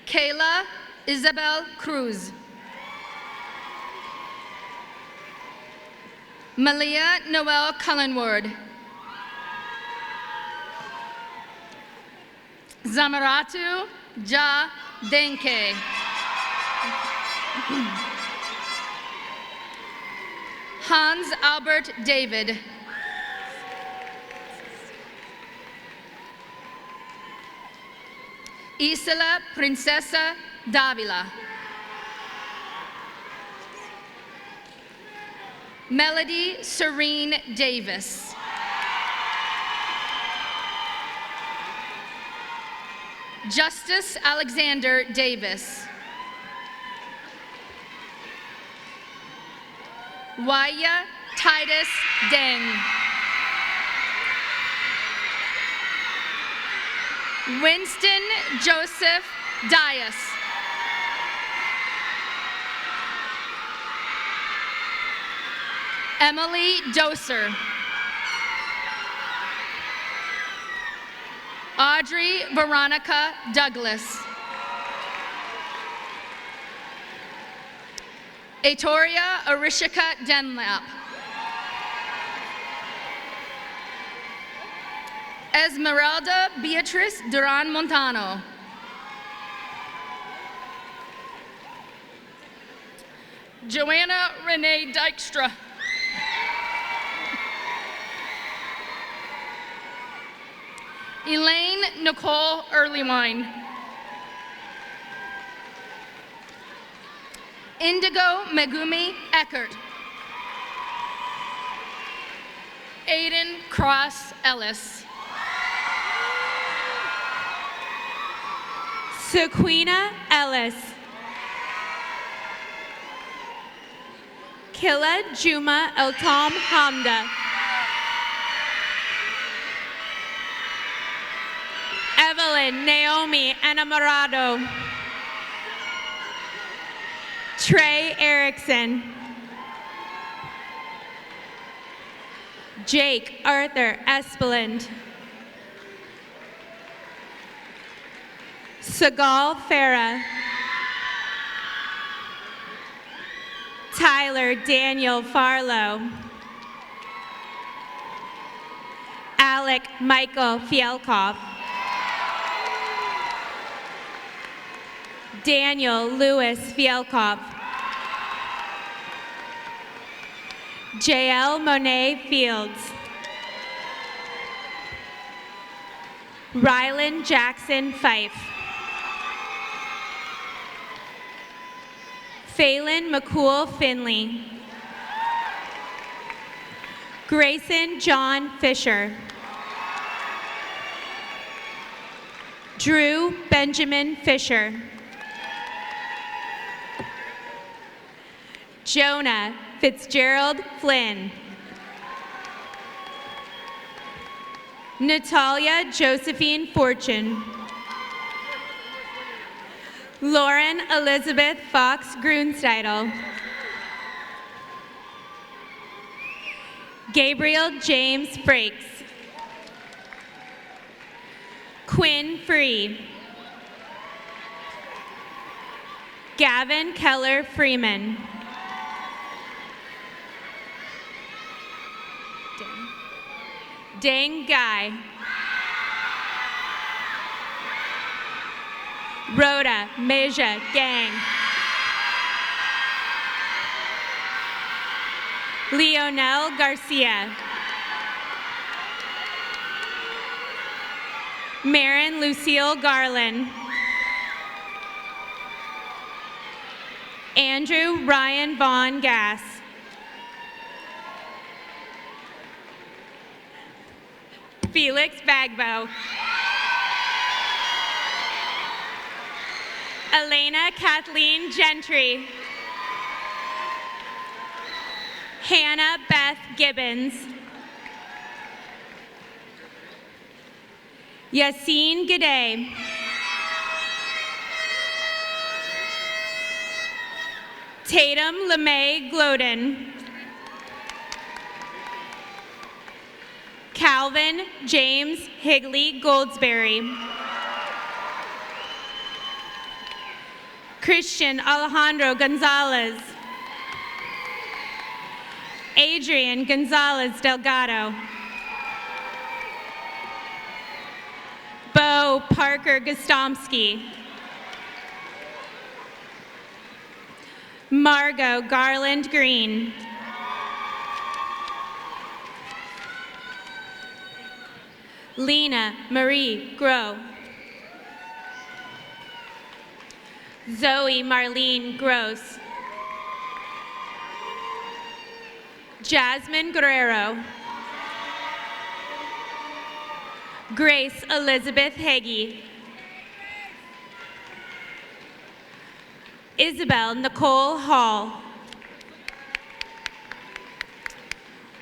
Kayla Isabel Cruz. Malia Noel Cullenward. Zamaratu Ja Denke. Hans Albert David. Isela Princesa Davila. Melody Serene Davis. Justice Alexander Davis. Waya Titus Deng. Winston Joseph Dias. Emily Doser. Audrey Veronica Douglas. Atoria Arishika Denlap. Esmeralda Beatrice Duran Montano. Joanna Renee Dykstra. Elaine Nicole Earlywine. Indigo Megumi Eckert. Aiden Cross Ellis. Sequina Ellis. Killa Juma Eltom Hamda. Evelyn Naomi Enamorado. Trey Erickson. Jake Arthur Espeland. Sagal Farah. Tyler Daniel Farlow. Alec Michael Fielkoff. Daniel Lewis Fielkoff. JL Monet Fields. Rylan Jackson Fife. Phelan McCool Finley. Grayson John Fisher. Drew Benjamin Fisher. Jonah Fitzgerald Flynn. Natalia Josephine Fortune. Lauren Elizabeth Fox Grunsteidel. Gabriel James Frakes. Quinn Free. Gavin Keller Freeman. Dang Guy. Rhoda Meja Gang. Leonel Garcia. Marin Lucille Garland. Andrew Ryan Vaughn Gass. Felix Bagbo. Elena Kathleen Gentry. Hannah Beth Gibbons. Yassine Gade. Tatum LeMay Gloden. Calvin James Higley Goldsberry. Christian Alejandro Gonzalez. Adrian Gonzalez Delgado. Bo Parker Gostomski. Margot Garland Green. Lena Marie Groh. Zoe Marlene Gross. Jasmine Guerrero. Grace Elizabeth Hagee. Isabel Nicole Hall.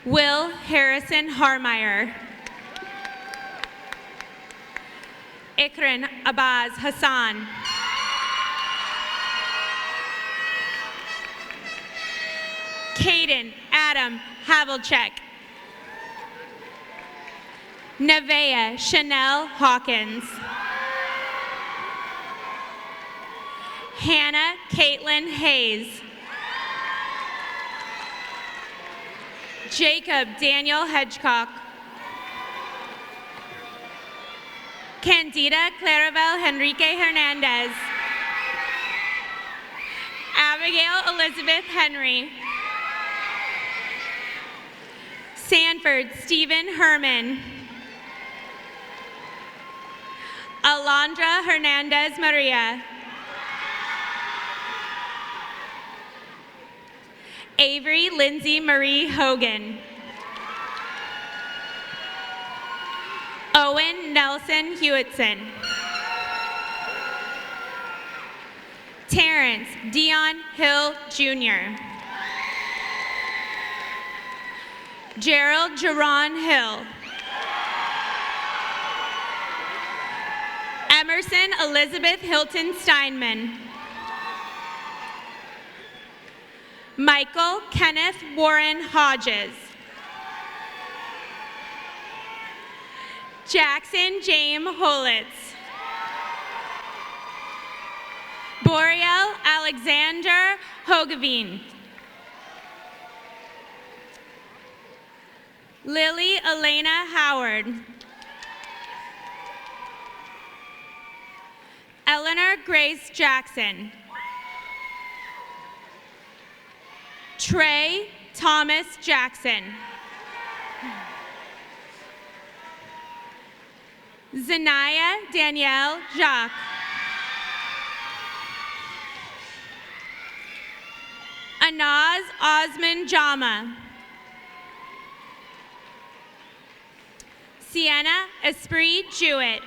Will Harrison Harmeyer. Ikran Abaz Hassan. Caden Adam Havlicek. Nevaeh Chanel Hawkins. Hannah Caitlin Hayes. Jacob Daniel Hedgecock. Candida Clarabel Henrique Hernandez. Abigail Elizabeth Henry. Sanford Stephen Herman. Alondra Hernandez Maria. Avery Lindsay Marie Hogan. Owen Nelson Hewitson. Terrence Dion Hill Jr. Gerald Jerron Hill. Emerson Elizabeth Hilton Steinman. Michael Kenneth Warren Hodges. Jackson James Holitz. Boreal Alexander Hogeveen. Lily Elena Howard. Eleanor Grace Jackson. Trey Thomas Jackson. Zanaya Danielle Jacques. Anaz Osman Jama. Sienna Esprit Jewett.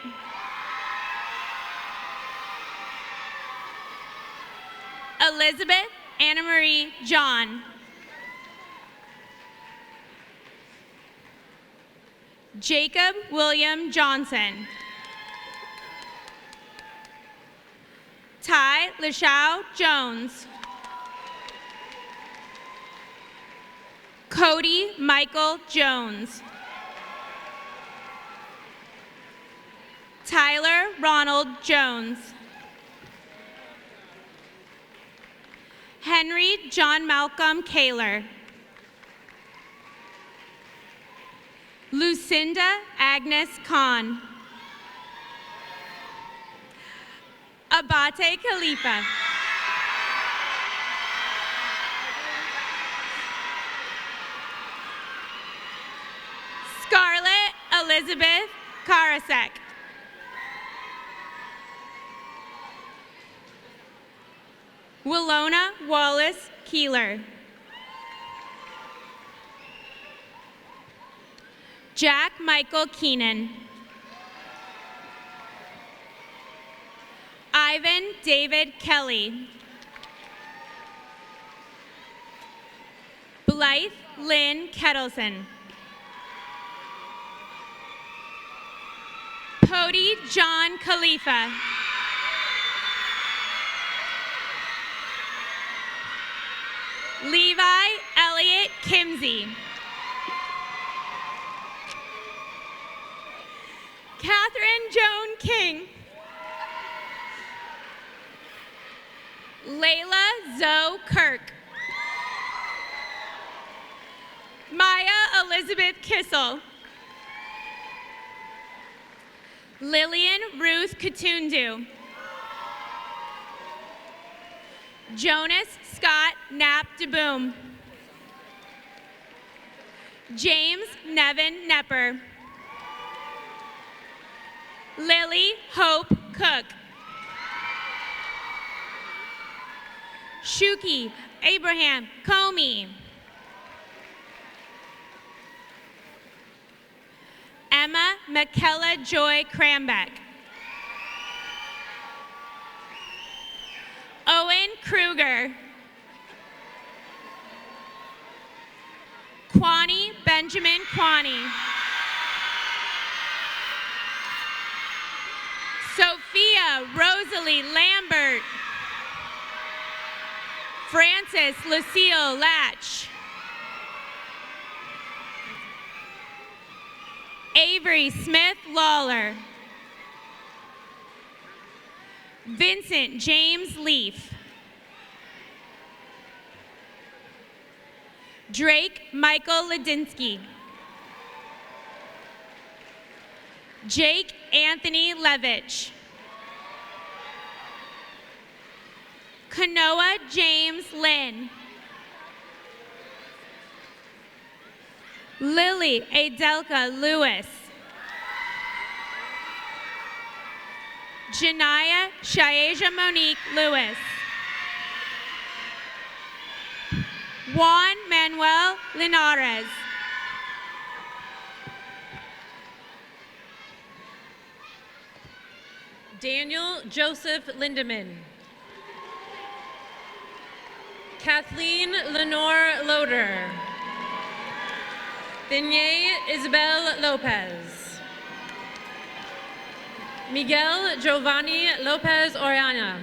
Elizabeth Anna Marie John. Jacob William Johnson. Ty Lashao Jones. Cody Michael Jones. Tyler Ronald Jones. Henry John Malcolm Kaler. Lucinda Agnes Khan. Abate Khalifa. Scarlett Elizabeth Karasek. Willona Wallace Keeler. Jack Michael Keenan. Ivan David Kelly. Blythe Lynn Kettleson. Cody John Khalifa. Levi Elliott Kimsey. Catherine Joan King. Layla Zoe Kirk. Maya Elizabeth Kissel. Lillian Ruth Katundu. Jonas Scott Knapp DeBoom. James Nevin Nepper. Lily Hope Cook. Shuki Abraham Comey. Emma McKella Joy Crambeck. Owen Kruger. Kwani Benjamin Kwani. Sophia Rosalie Lambert. Frances Lucille Latch. Avery Smith Lawler. Vincent James Leaf. Drake Michael Ladinsky. Jake Anthony Levitch. Kanoa James Lynn. Lily Adelka Lewis. Janaya Shaeja Monique Lewis. Juan Manuel Linares. Daniel Joseph Lindemann. Kathleen Lenore Loader. Denier Isabel Lopez. Miguel Giovanni Lopez Oriana.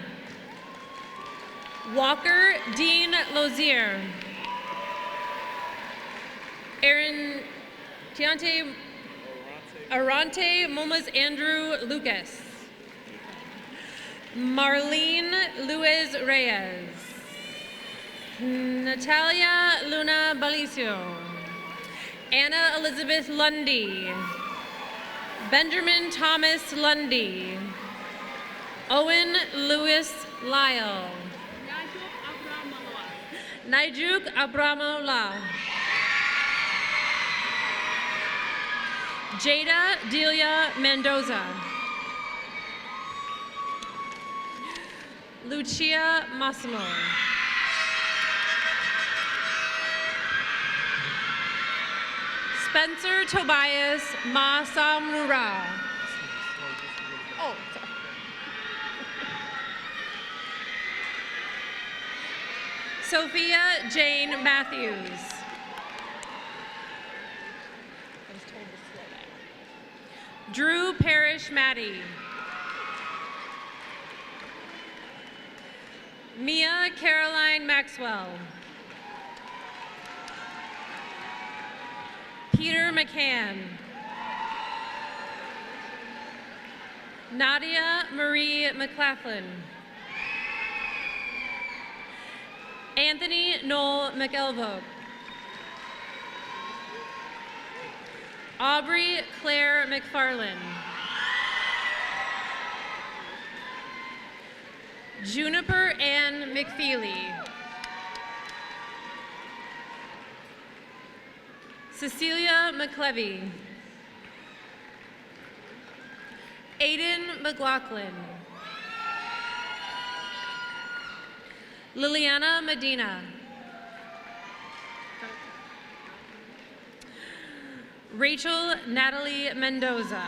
Walker Dean Lozier. Aaron Tiante Arante Momas Andrew Lucas. Marlene Luis Reyes. Natalia Luna Balicio. Anna Elizabeth Lundy. Benjamin Thomas Lundy. Owen Lewis Lyle. Nijuk Abramola. Jada Delia Mendoza. Lucia Massimo. Spencer Tobias Masamura. Oh, sorry. Sophia Jane Matthews. I was told to slow down. Drew Parrish Maddie. Mia Caroline Maxwell. Peter McCann. Nadia Marie McLaughlin. Anthony Noel McElvoe. Aubrey Claire McFarlane. Juniper Ann McFeely. Cecilia McClevey. Aiden McLaughlin. Liliana Medina. Rachel Natalie Mendoza.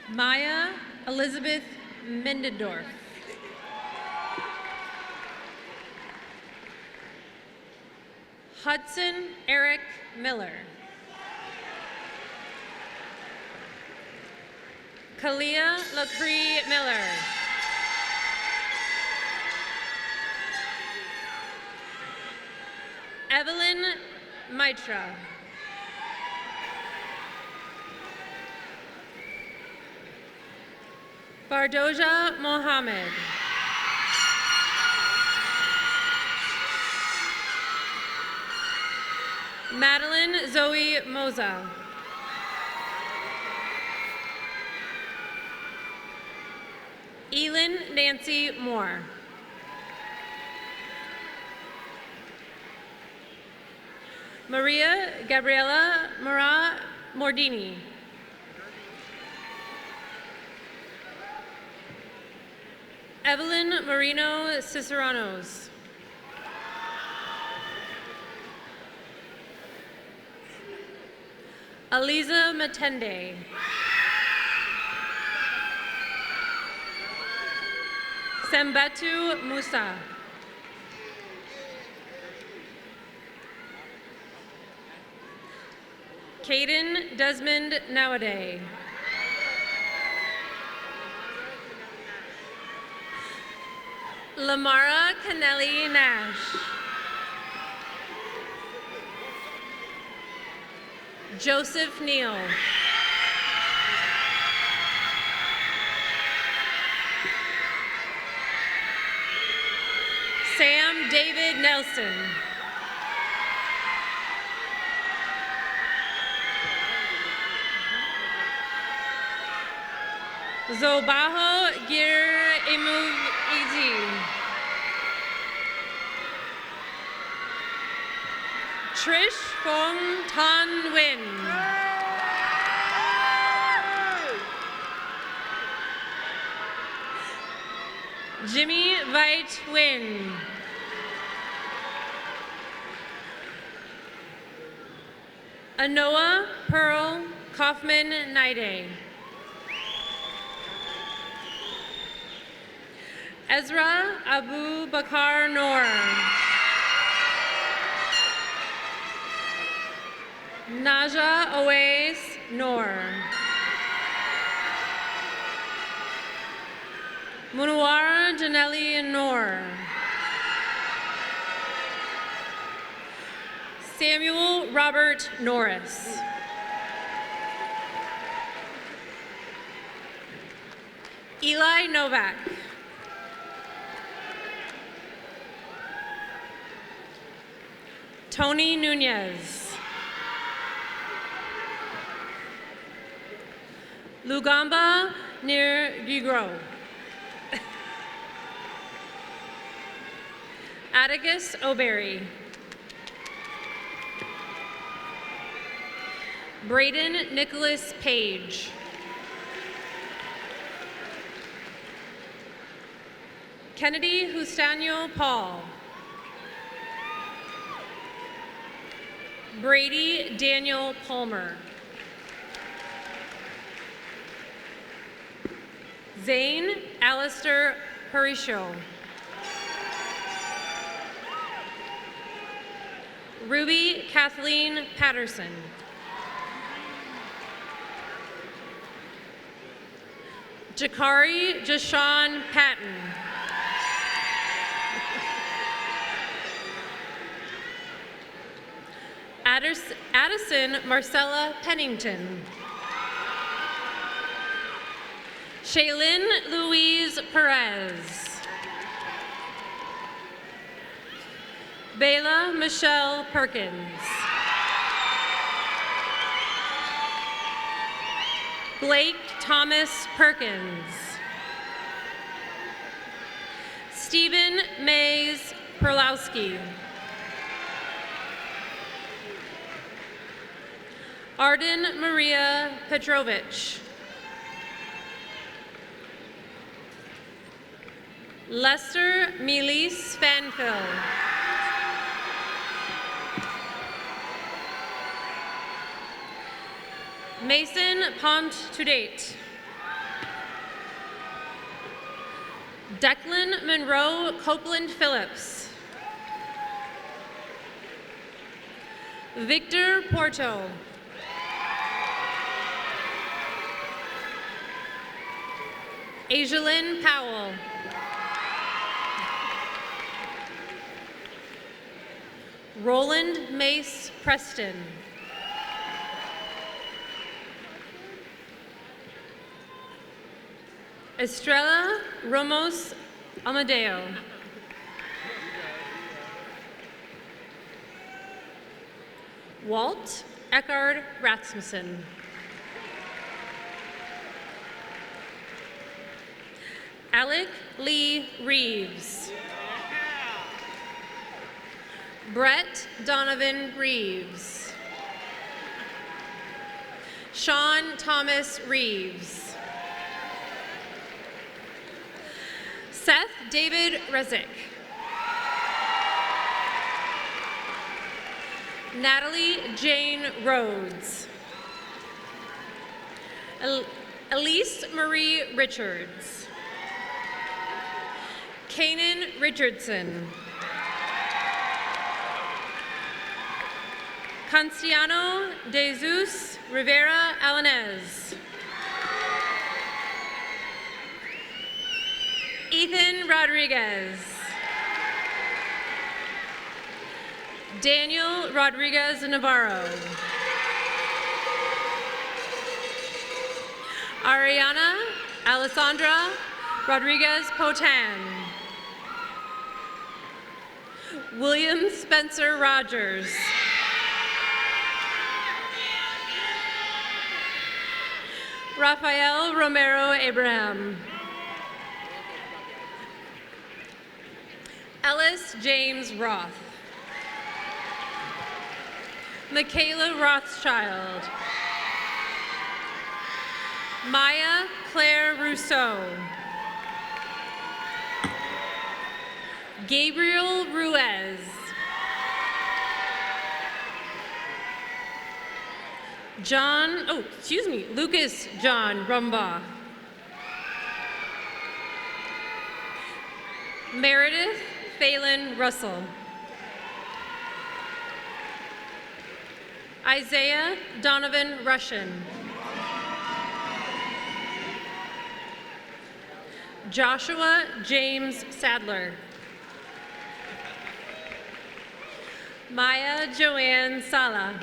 Maya Elizabeth Mendendorf. Hudson Eric Miller. Kalia Lacree Miller. Evelyn Mitra. Bardoja Mohammed. Madeline Zoe Moza. Elin Nancy Moore. Maria Gabriela Mara Mordini. Evelyn Marino Ciceranos. Aliza Matende. Sembatu Musa. Caden Desmond Nowadays. Lamara Kennelly Nash. Joseph Neal. Sam David Nelson. Zobaho Gir Imuizi. Trish Fong Tan Win. Jimmy Veit Win. Anoa Pearl Kaufman Naide. Ezra Abu Bakar Noor. Naja Owais Noor. Munawara Janelli Noor. Samuel Robert Norris. Eli Novak. Tony Nunez. Lugamba near Gigro. Atticus O'Berry. Braden Nicholas Page. Kennedy Hustanio Paul. Brady Daniel Palmer. Zane Alistair Harisho. Ruby Kathleen Patterson. Jakari Jashawn Patton. Addison Marcella Pennington. Shaylin Louise Perez. Bela Michelle Perkins. Blake Thomas Perkins. Stephen Mays Perlowski. Arden Maria Petrovich. Lester Melis Fanfill. Mason Pont to date. Declan Monroe Copeland Phillips. Victor Porto. Ajalyn Powell. Roland Mace Preston. Estrella Ramos Amadeo. Walt Eckhard Rasmussen. Alec Lee Reeves. Brett Donovan Reeves. Sean Thomas Reeves. Seth David Rezick. Natalie Jane Rhodes. Elise Marie Richards. Kanan Richardson. Constiano de Jesus Rivera Alanez. Ethan Rodriguez. Daniel Rodriguez Navarro. Ariana Alessandra Rodriguez Potan. William Spencer Rogers. Rafael Romero Abraham. Ellis James Roth. Michaela Rothschild. Maya Claire Rousseau. Gabriel Ruiz. Lucas John Rumbaugh. Meredith Phelan Russell. Isaiah Donovan Russian. Joshua James Sadler. Maya Joanne Sala.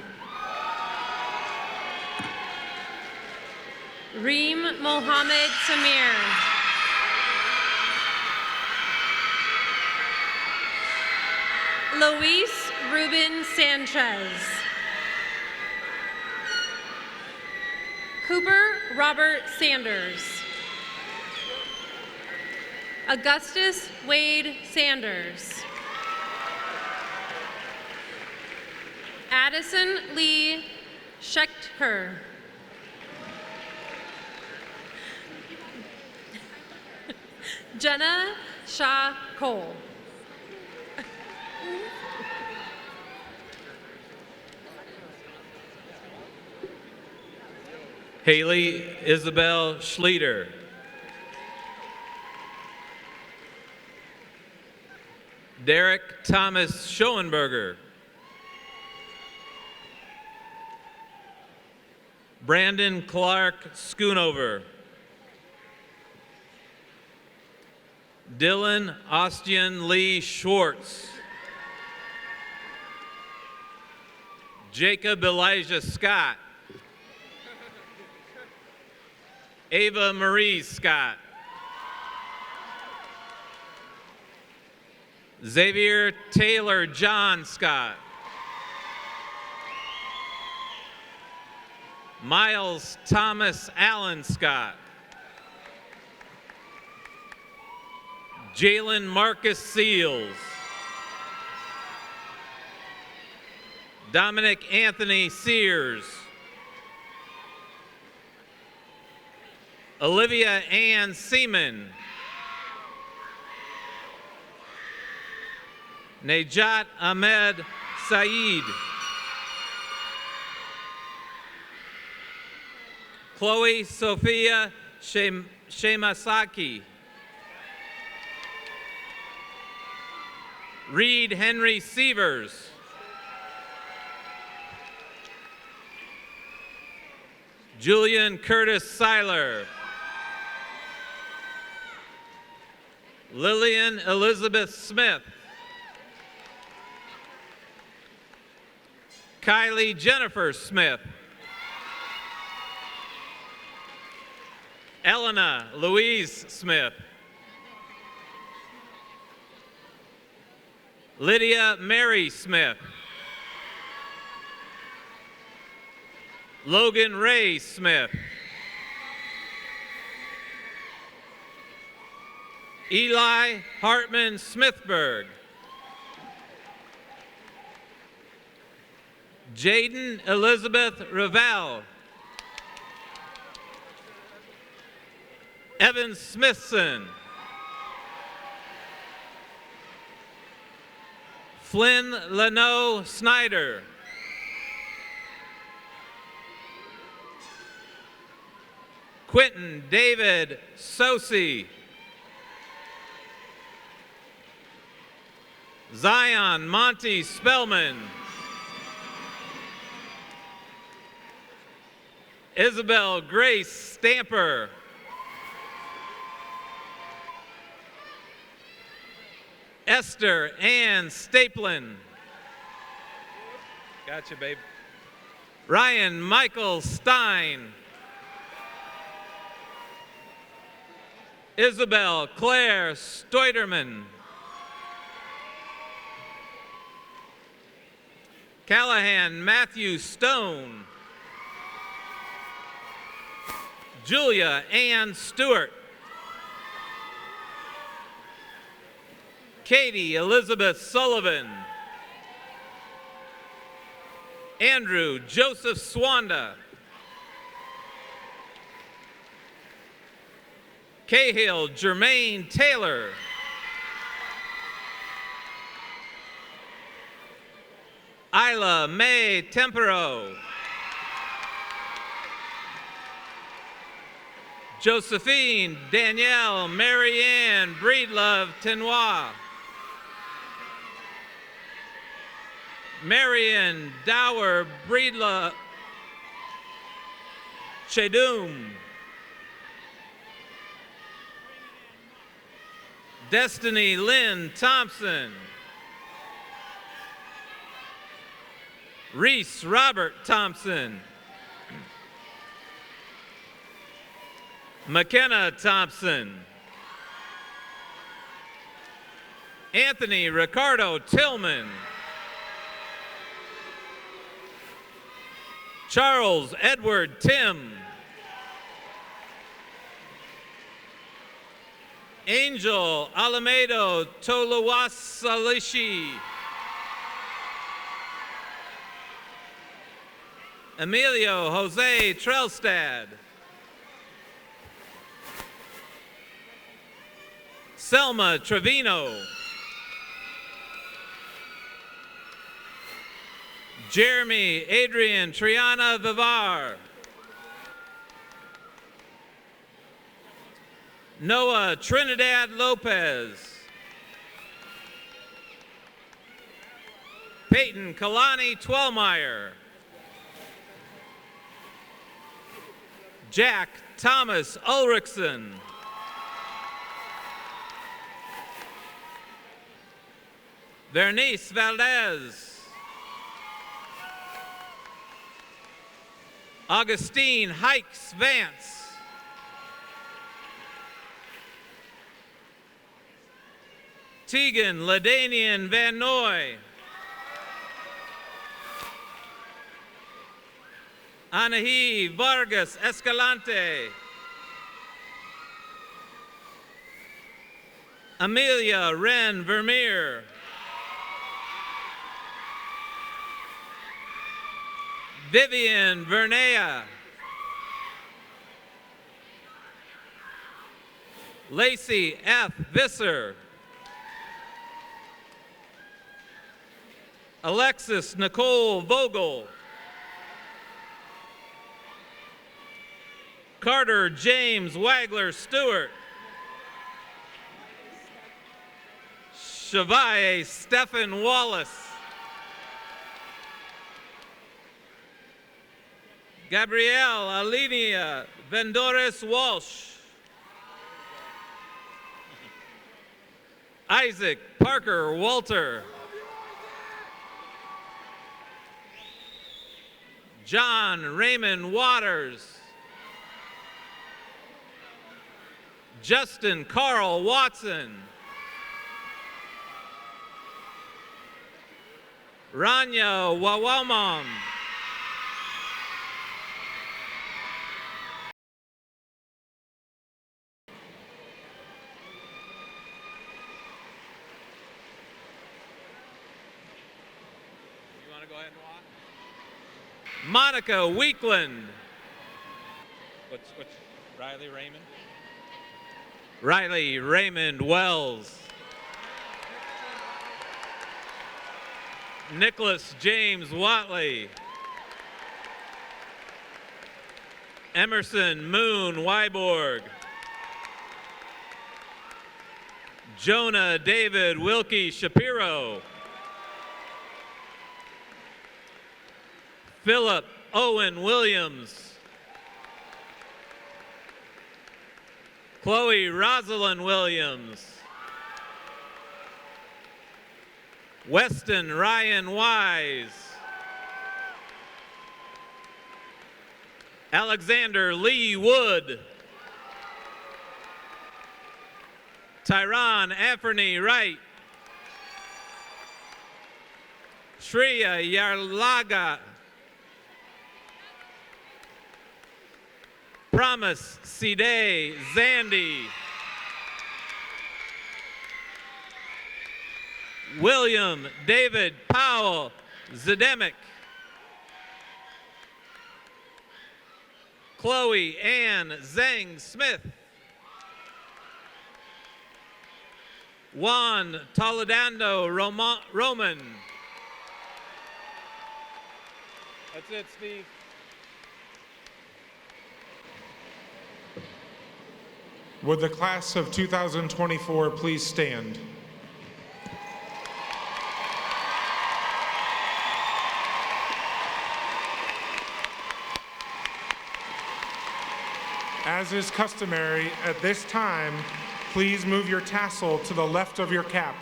Reem Mohammed Samir. Luis Ruben Sanchez. Cooper Robert Sanders. Augustus Wade Sanders. Addison Lee Schechter. Jenna Shah Cole. Haley Isabel Schleter. Derek Thomas Schoenberger. Brandon Clark Schoonover. Dylan Ostian Lee Schwartz. Jacob Elijah Scott. Ava Marie Scott. Xavier Taylor John Scott. Miles Thomas Allen Scott. Jalen Marcus Seals. Dominic Anthony Sears. Olivia Ann Seaman. Najat Ahmed Saeed. Chloe Sophia Shemasaki. Reed Henry Sievers. Julian Curtis Seiler. Lillian Elizabeth Smith. Kylie Jennifer Smith. Elena Louise Smith. Lydia Mary Smith. Logan Ray Smith. Eli Hartman Smithberg. Jaden Elizabeth Ravel. Evan Smithson. Flynn Leno Snyder. Quentin David Sosi. Zion Monty Spellman. Isabel Grace Stamper. Esther Ann Staplin. Gotcha, babe. Ryan Michael Stein. Isabel Claire Steuterman. Callahan Matthew Stone. Julia Ann Stewart. Katie Elizabeth Sullivan. Andrew Joseph Swanda. Cahill Jermaine Taylor. Isla May Tempero. Josephine Danielle Marianne Breedlove Tenois. Marion Dower Breedlove Chedum. Destiny Lynn Thompson. Reese Robert Thompson. McKenna Thompson. Anthony Ricardo Tillman. Charles Edward Tim. Angel Alamedo Tolawasalishi. Emilio Jose Trelstad. Selma Trevino. Jeremy Adrian Triana Vivar. Noah Trinidad Lopez. Peyton Kalani Twellmeyer. Jack Thomas Ulrichson. Bernice Valdez. Augustine Hikes Vance. Tegan Ladanian Van Noy. Anahi Vargas Escalante. Amelia Wren Vermeer. Vivian Vernea. Lacey F. Visser. Alexis Nicole Vogel. Carter James Wagler Stewart. Shavaye Stephen Wallace. Gabrielle Alinia Vendores Walsh. Isaac Parker Walter. John Raymond Waters. Justin Carl Watson. Rania Wawamam. You want to go ahead and walk? Monica Weekland. What's Riley Raymond? Riley Raymond Wells. Nicholas James Watley. Emerson Moon Wyborg. Jonah David Wilkie Shapiro. Philip Owen Williams. Chloe Rosalind Williams. Weston Ryan Wise. Alexander Lee Wood. Tyron Anthony Wright. Shreya Yarlaga. Promise Side Zandy. William David Powell Zedemic. Chloe Ann Zhang Smith. Juan Toledano Roman. That's it, Steve. Would the class of 2024 please stand? As is customary, at this time, please move your tassel to the left of your cap.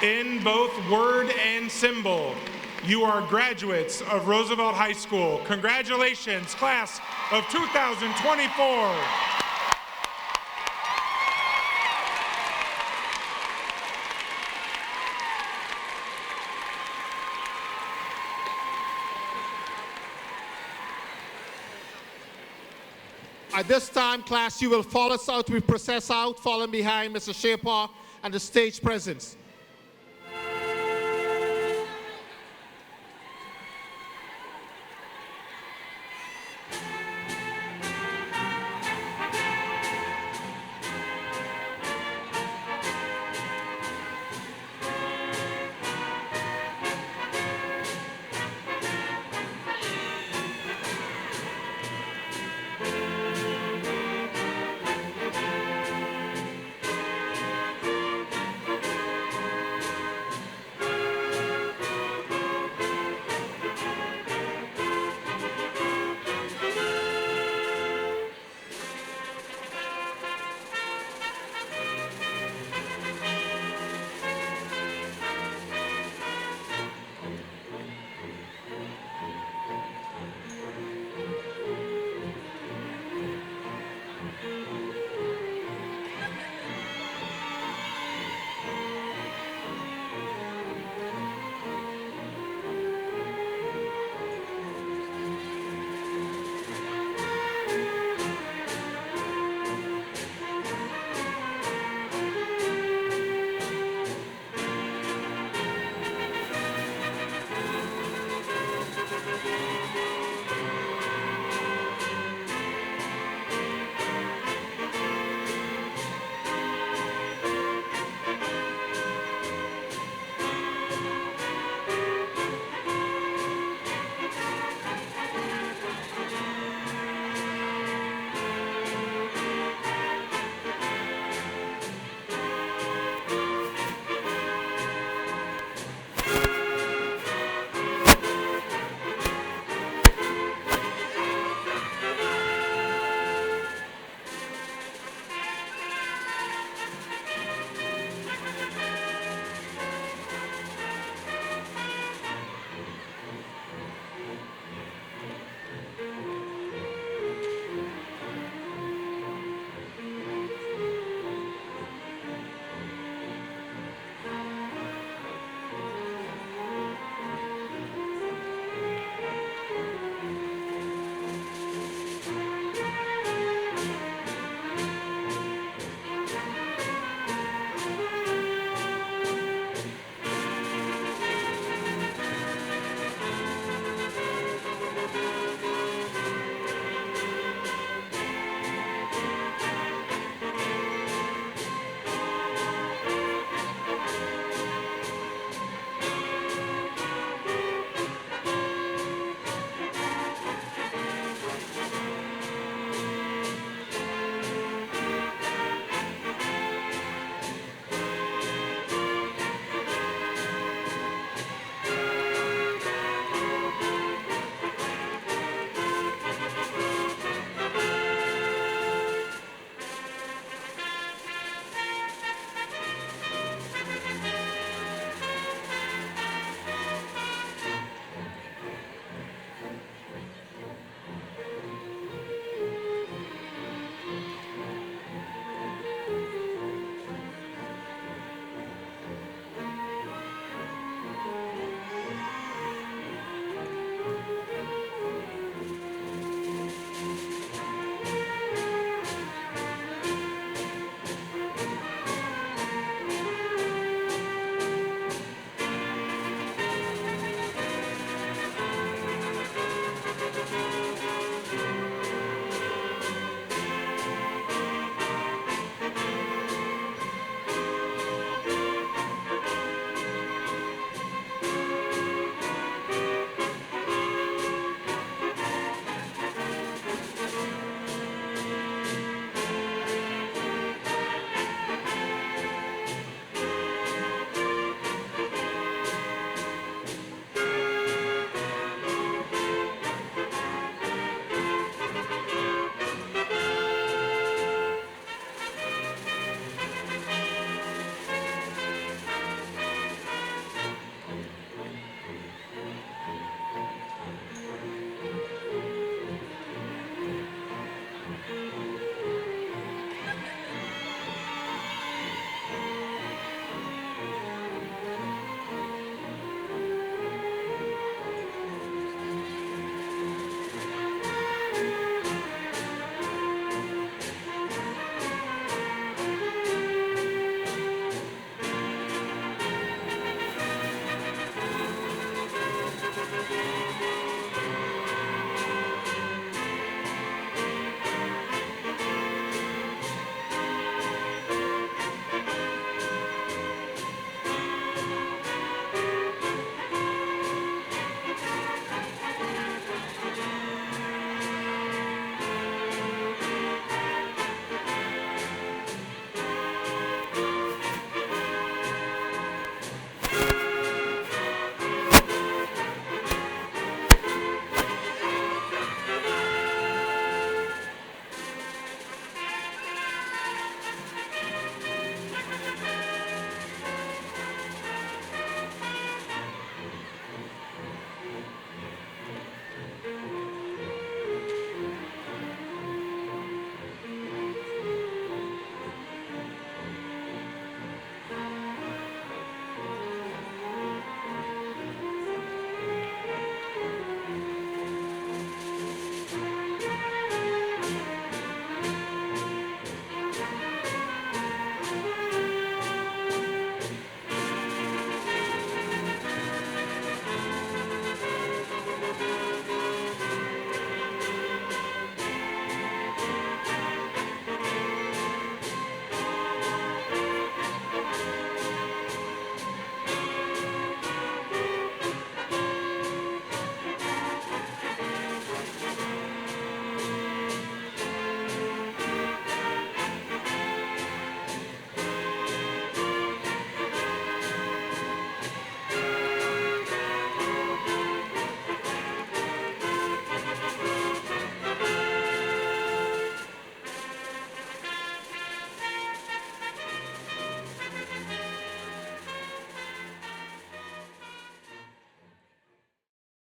In both word and symbol, you are graduates of Roosevelt High School. Congratulations, class of 2024. At this time, class, you will follow us out. We process out, following behind Mr. Shepard and the stage presence.